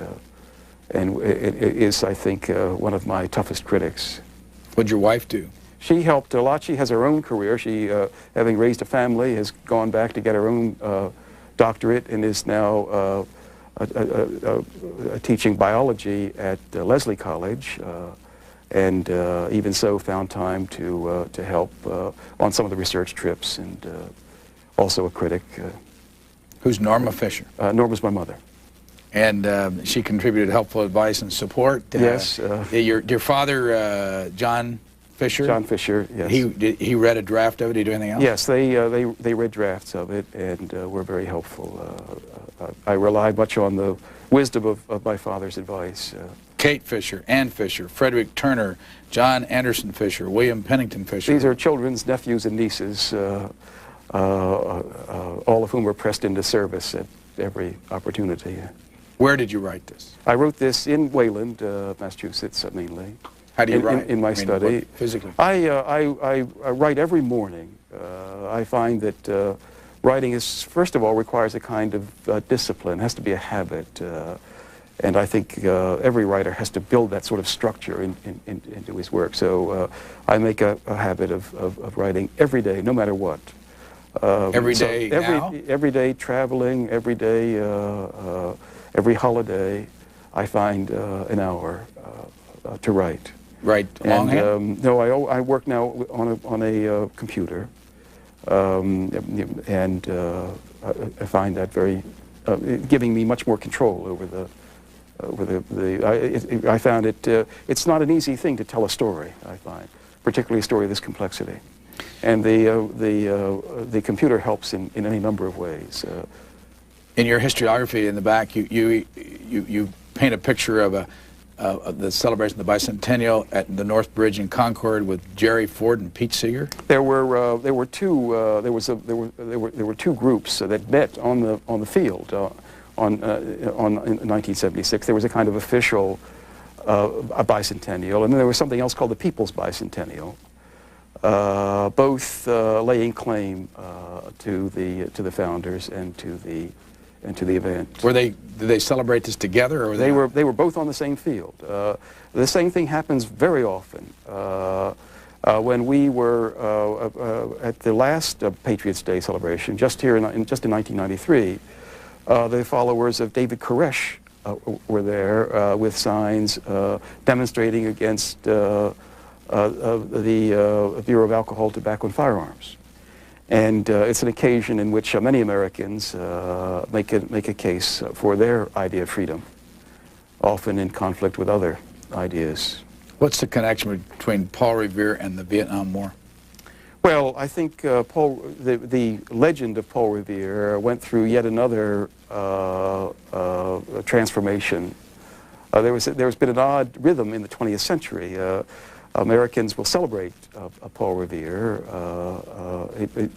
is, I think, one of my toughest critics. What'd your wife do? She helped a lot. She has her own career. She, having raised a family, has gone back to get her own doctorate and is now teaching biology at Lesley College. And even so found time to help on some of the research trips, and also a critic. Who's Norma Fisher? Norma's my mother. And she contributed helpful advice and support. Yes. Your father, John Fisher? John Fisher, yes. He read a draft of it. Did he do anything else? Yes, they read drafts of it and were very helpful. I relied much on the wisdom of my father's advice. Kate Fisher, Ann Fisher, Frederick Turner, John Anderson Fisher, William Pennington Fisher. These are children's nephews and nieces, all of whom were pressed into service at every opportunity. Where did you write this? I wrote this in Wayland, Massachusetts, mainly. How do you write? In my study. Physically? I write every morning. I find that writing is, first of all, requires a kind of discipline, has to be a habit. And I think every writer has to build that sort of structure into his work. So I make a habit of writing every day, no matter what. Every day now? Every day traveling, every day, every holiday, I find an hour to write. Write longhand? No, I work now on a computer, and I find that very giving me much more control over the. I found it's not an easy thing to tell a story, I find, particularly a story of this complexity. And the computer helps in any number of ways. In your historiography in the back, you paint a picture of the celebration of the bicentennial at the North Bridge in Concord with Jerry Ford and Pete Seeger. There were two groups that met on the field in 1976. There was a kind of official a bicentennial, and then there was something else called the People's Bicentennial. Both laying claim to the founders and to the event. Did they celebrate this together, or they were both on the same field? The same thing happens very often. When we were at the last Patriots Day celebration, just in 1993, the followers of David Koresh were there with signs demonstrating against the Bureau of Alcohol, Tobacco, and Firearms. And it's an occasion in which many Americans make a case for their idea of freedom, often in conflict with other ideas. What's the connection between Paul Revere and the Vietnam War? Well, I think the legend of Paul Revere went through yet another transformation. There's been an odd rhythm in the 20th century. Americans will celebrate Paul Revere,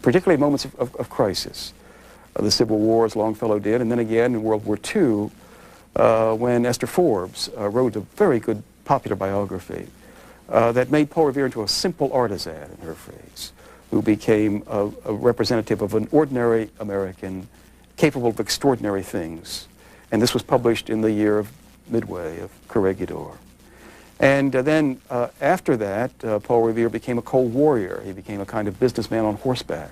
particularly in moments of crisis. The Civil War, as Longfellow did, and then again in World War II, when Esther Forbes wrote a very good popular biography that made Paul Revere into a simple artisan, in her phrase, who became a representative of an ordinary American capable of extraordinary things. And this was published in the year of Midway of Corregidor. And then after that, Paul Revere became a cold warrior. He became a kind of businessman on horseback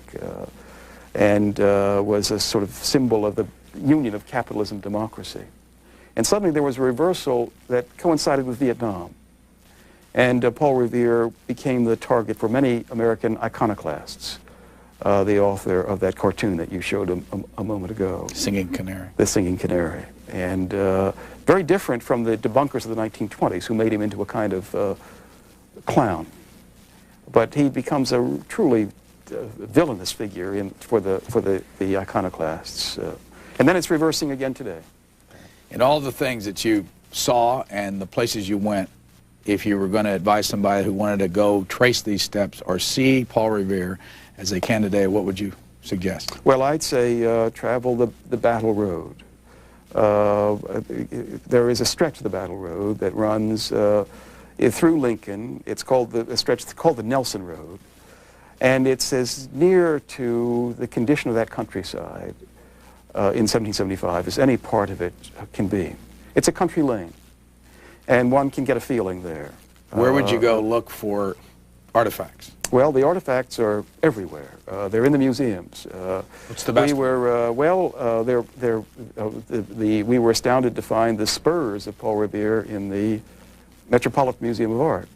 and was a sort of symbol of the union of capitalism and democracy. And suddenly there was a reversal that coincided with Vietnam. And Paul Revere became the target for many American iconoclasts, the author of that cartoon that you showed a moment ago. Singing Canary. The Singing Canary. And very different from the debunkers of the 1920s who made him into a kind of clown. But he becomes a truly villainous figure for the iconoclasts. And then it's reversing again today. And all the things that you saw and the places you went, if you were going to advise somebody who wanted to go trace these steps or see Paul Revere as they can today, what would you suggest? Well, I'd say travel the Battle Road. There is a stretch of the Battle Road that runs through Lincoln. It's called the stretch called the Nelson Road, and it's as near to the condition of that countryside in 1775 as any part of it can be. It's a country lane, and one can get a feeling there. Where would you go look for artifacts? Well, the artifacts are everywhere. They're in the museums. What's the best? We were we were astounded to find the spurs of Paul Revere in the Metropolitan Museum of Art.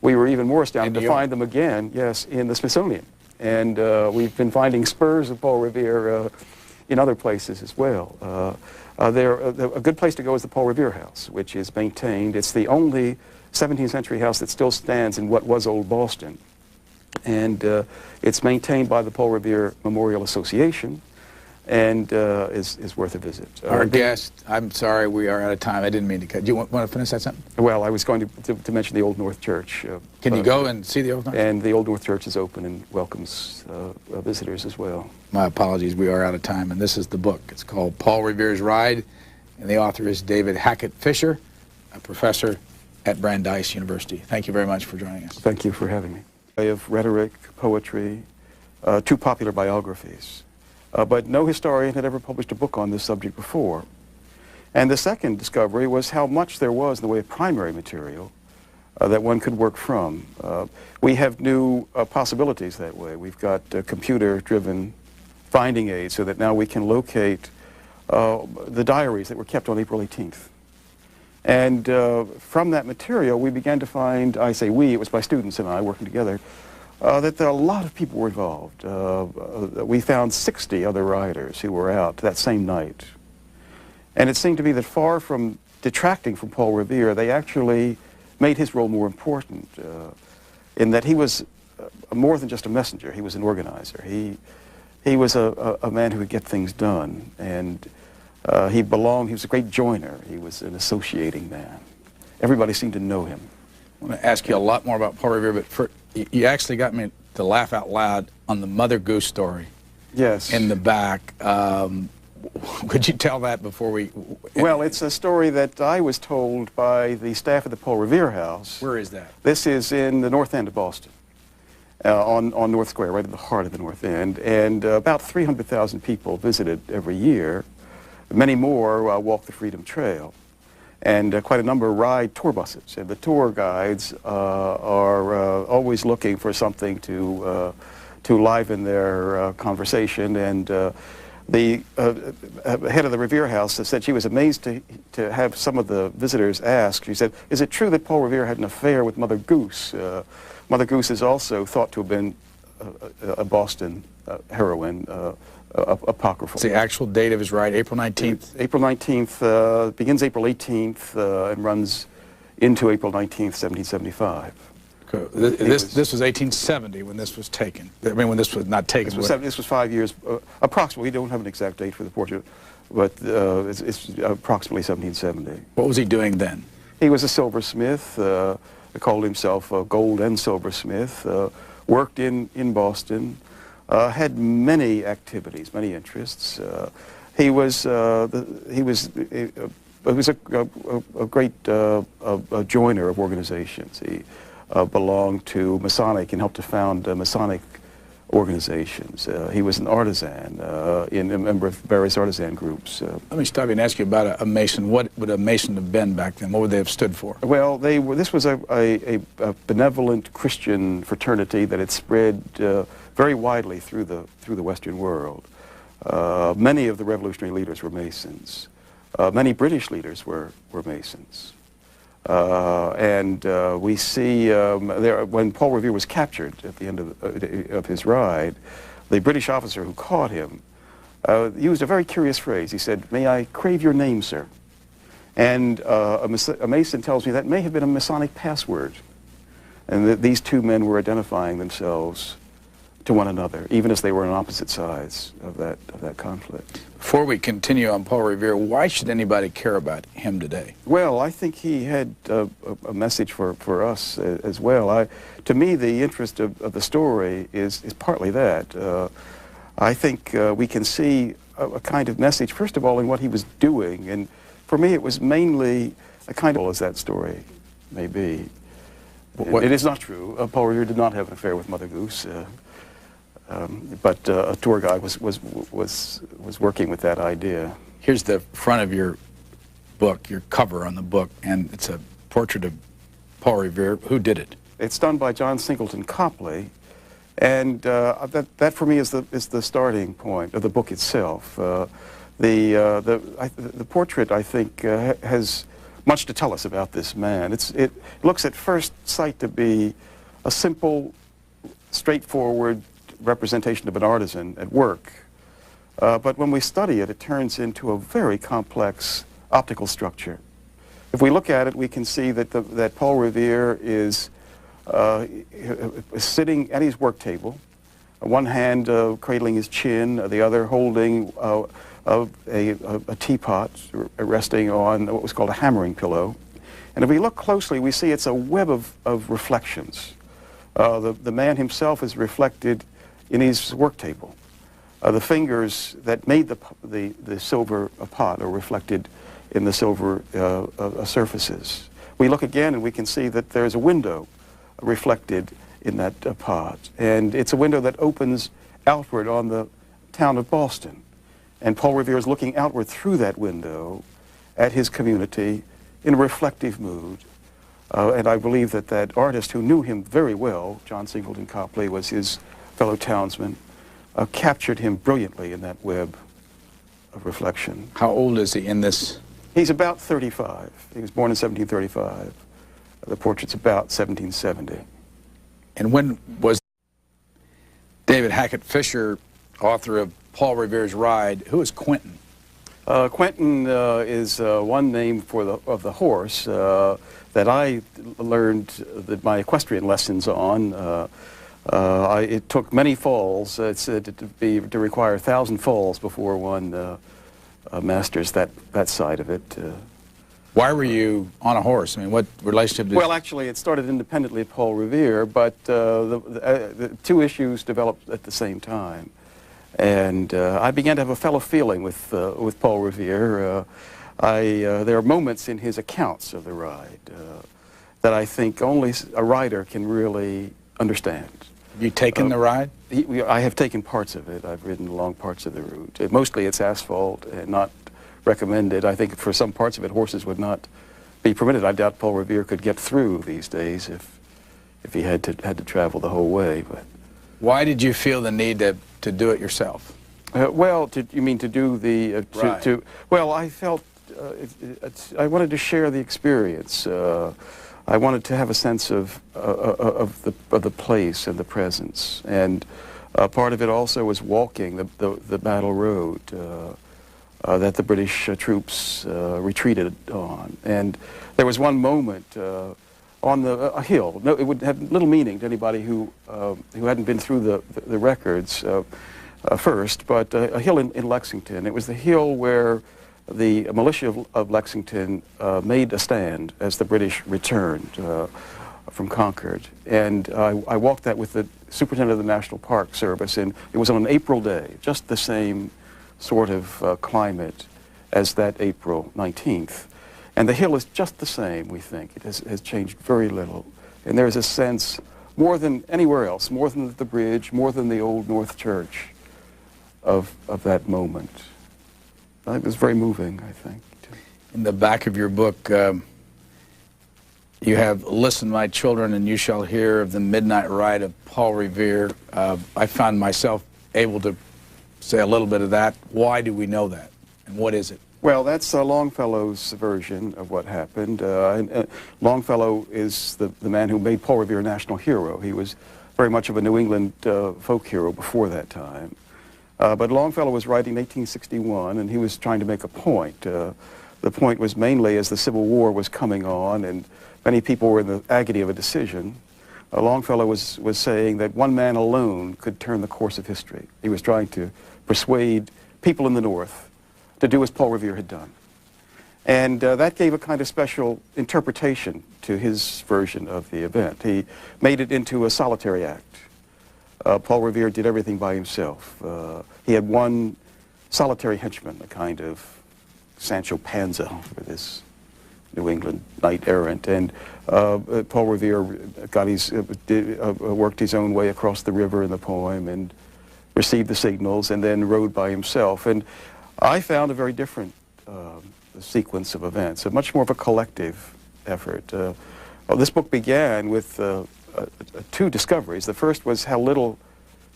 We were even more astounded to find them again, yes, in the Smithsonian. And we've been finding spurs of Paul Revere in other places as well. A good place to go is the Paul Revere House, which is maintained. It's the only 17th century house that still stands in what was Old Boston. And it's maintained by the Paul Revere Memorial Association and is worth a visit. Our guest, I'm sorry, we are out of time. I didn't mean to cut. Do you want to finish that sentence? Well, I was going to mention the Old North Church. Can you go and see the Old North? And the Old North Church is open and welcomes visitors as well. My apologies, we are out of time, and this is the book. It's called Paul Revere's Ride, and the author is David Hackett Fisher, a professor at Brandeis University. Thank you very much for joining us. Thank you for having me. Of rhetoric, poetry, two popular biographies. But no historian had ever published a book on this subject before. And the second discovery was how much there was in the way of primary material that one could work from. We have new possibilities that way. We've got computer-driven finding aids so that now we can locate the diaries that were kept on April 18th. And from that material, we began to find, I say we, it was my students and I working together, that a lot of people were involved. We found 60 other writers who were out that same night. And it seemed to me that far from detracting from Paul Revere, they actually made his role more important in that he was more than just a messenger. He was an organizer. He was a man who could get things done. And he was a great joiner. He was an associating man. Everybody seemed to know him. I want to ask you a lot more about Paul Revere, but you actually got me to laugh out loud on the Mother Goose story. Yes. In the back. Could you tell that before we... Well, it's a story that I was told by the staff of the Paul Revere House. Where is that? This is in the North End of Boston, on North Square, right at the heart of the North End. And about 300,000 people visit it every year. Many more walk the Freedom Trail. And quite a number ride tour buses. And the tour guides are always looking for something to liven their conversation. And the head of the Revere House said she was amazed to have some of the visitors ask. She said, "Is it true that Paul Revere had an affair with Mother Goose?" Mother Goose is also thought to have been a Boston heroine. Apocryphal. It's the actual date of his ride, April 19th? April 19th, begins April 18th and runs into April 19th, 1775. Cool. This was 1870 when this was taken. I mean, when this was not taken. This was 5 years, approximately. We don't have an exact date for the portrait, but it's approximately 1770. What was he doing then? He was a silversmith, a called himself a gold and silversmith, worked in Boston, had many activities, many interests. He was a great joiner of organizations. He belonged to Masonic and helped to found Masonic organizations. He was an artisan, a member of various artisan groups. Let me stop you and ask you about a Mason. What would a Mason have been back then? What would they have stood for? Well, this was a benevolent Christian fraternity that had spread very widely through the Western world. Many of the revolutionary leaders were Masons. Many British leaders were Masons. And we see when Paul Revere was captured at the end of his ride, the British officer who caught him used a very curious phrase. He said, "May I crave your name, sir?" And a Mason tells me that may have been a Masonic password, and that these two men were identifying themselves to one another, even as they were on opposite sides of that conflict. Before we continue on Paul Revere, why should anybody care about him today? Well, I think he had a message for us as well. To me, the interest of the story is partly that. I think we can see a kind of message, first of all, in what he was doing, and for me it was mainly a kind of, as that story may be. It is not true. Paul Revere did not have an affair with Mother Goose. But a tour guide was working with that idea. Here's the front of your book, your cover on the book, and it's a portrait of Paul Revere. Who did it? It's done by John Singleton Copley, and that for me is the starting point of the book itself. The portrait, I think, has much to tell us about this man. It looks at first sight to be a simple, straightforward representation of an artisan at work. But when we study it, it turns into a very complex optical structure. If we look at it, we can see that Paul Revere is sitting at his work table, one hand cradling his chin, the other holding a teapot resting on what was called a hammering pillow. And if we look closely, we see it's a web of reflections. The man himself is reflected in his work table. The fingers that made the silver pot are reflected in the silver surfaces. We look again and we can see that there's a window reflected in that pot. And it's a window that opens outward on the town of Boston. And Paul Revere is looking outward through that window at his community in a reflective mood. And I believe that artist who knew him very well, John Singleton Copley, was his fellow townsman, captured him brilliantly in that web of reflection. How old is he in this? He's about 35. He was born in 1735. The portrait's about 1770. And when was David Hackett Fisher, author of Paul Revere's Ride, who is Quentin? Quentin is one name of the horse that I learned my equestrian lessons on. It took many falls. To require 1,000 falls before one masters that side of it. Why were you on a horse? I mean, what relationship did... Well, actually, it started independently of Paul Revere, but the two issues developed at the same time. And I began to have a fellow feeling with Paul Revere. There are moments in his accounts of the ride that I think only a rider can really understand. Have you taken the ride? I have taken parts of it. I've ridden along parts of the route. Mostly it's asphalt and not recommended. I think for some parts of it, horses would not be permitted. I doubt Paul Revere could get through these days if he had to travel the whole way. But why did you feel the need to do it yourself? Well, you mean to do the... Right. Well, I felt I wanted to share the experience. I wanted to have a sense of the place and the presence, and part of it also was walking the battle road that the British troops retreated on. And there was one moment on a hill. No, it would have little meaning to anybody who hadn't been through the records first, but a hill in Lexington. It was the hill where the militia of Lexington made a stand as the British returned. from Concord. And I walked that with the superintendent of the National Park Service, and it was on an April day, just the same sort of climate as that April 19th. And the hill is just the same, we think. It has changed very little. And there's a sense, more than anywhere else, more than the bridge, more than the Old North Church, of that moment. It was very moving, I think. In the back of your book, you have, "Listen, my children, and you shall hear of the midnight ride of Paul Revere." I found myself able to say a little bit of that. Why do we know that, and what is it? Well, that's Longfellow's version of what happened. Longfellow is the man who made Paul Revere a national hero. He was very much of a New England folk hero before that time. But Longfellow was writing in 1861, and he was trying to make a point. The point was mainly as the Civil War was coming on, and many people were in the agony of a decision. Longfellow was saying that one man alone could turn the course of history. He was trying to persuade people in the North to do as Paul Revere had done. And that gave a kind of special interpretation to his version of the event. He made it into a solitary act. Paul Revere did everything by himself. He had one solitary henchman, a kind of Sancho Panza for this New England knight-errant. And Paul Revere worked his own way across the river in the poem and received the signals and then rode by himself. And I found a very different sequence of events, a much more of a collective effort. This book began with two discoveries. The first was how little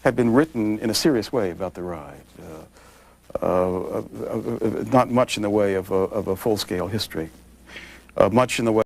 had been written in a serious way about the ride. Not much in the way of a full-scale history. Much in the way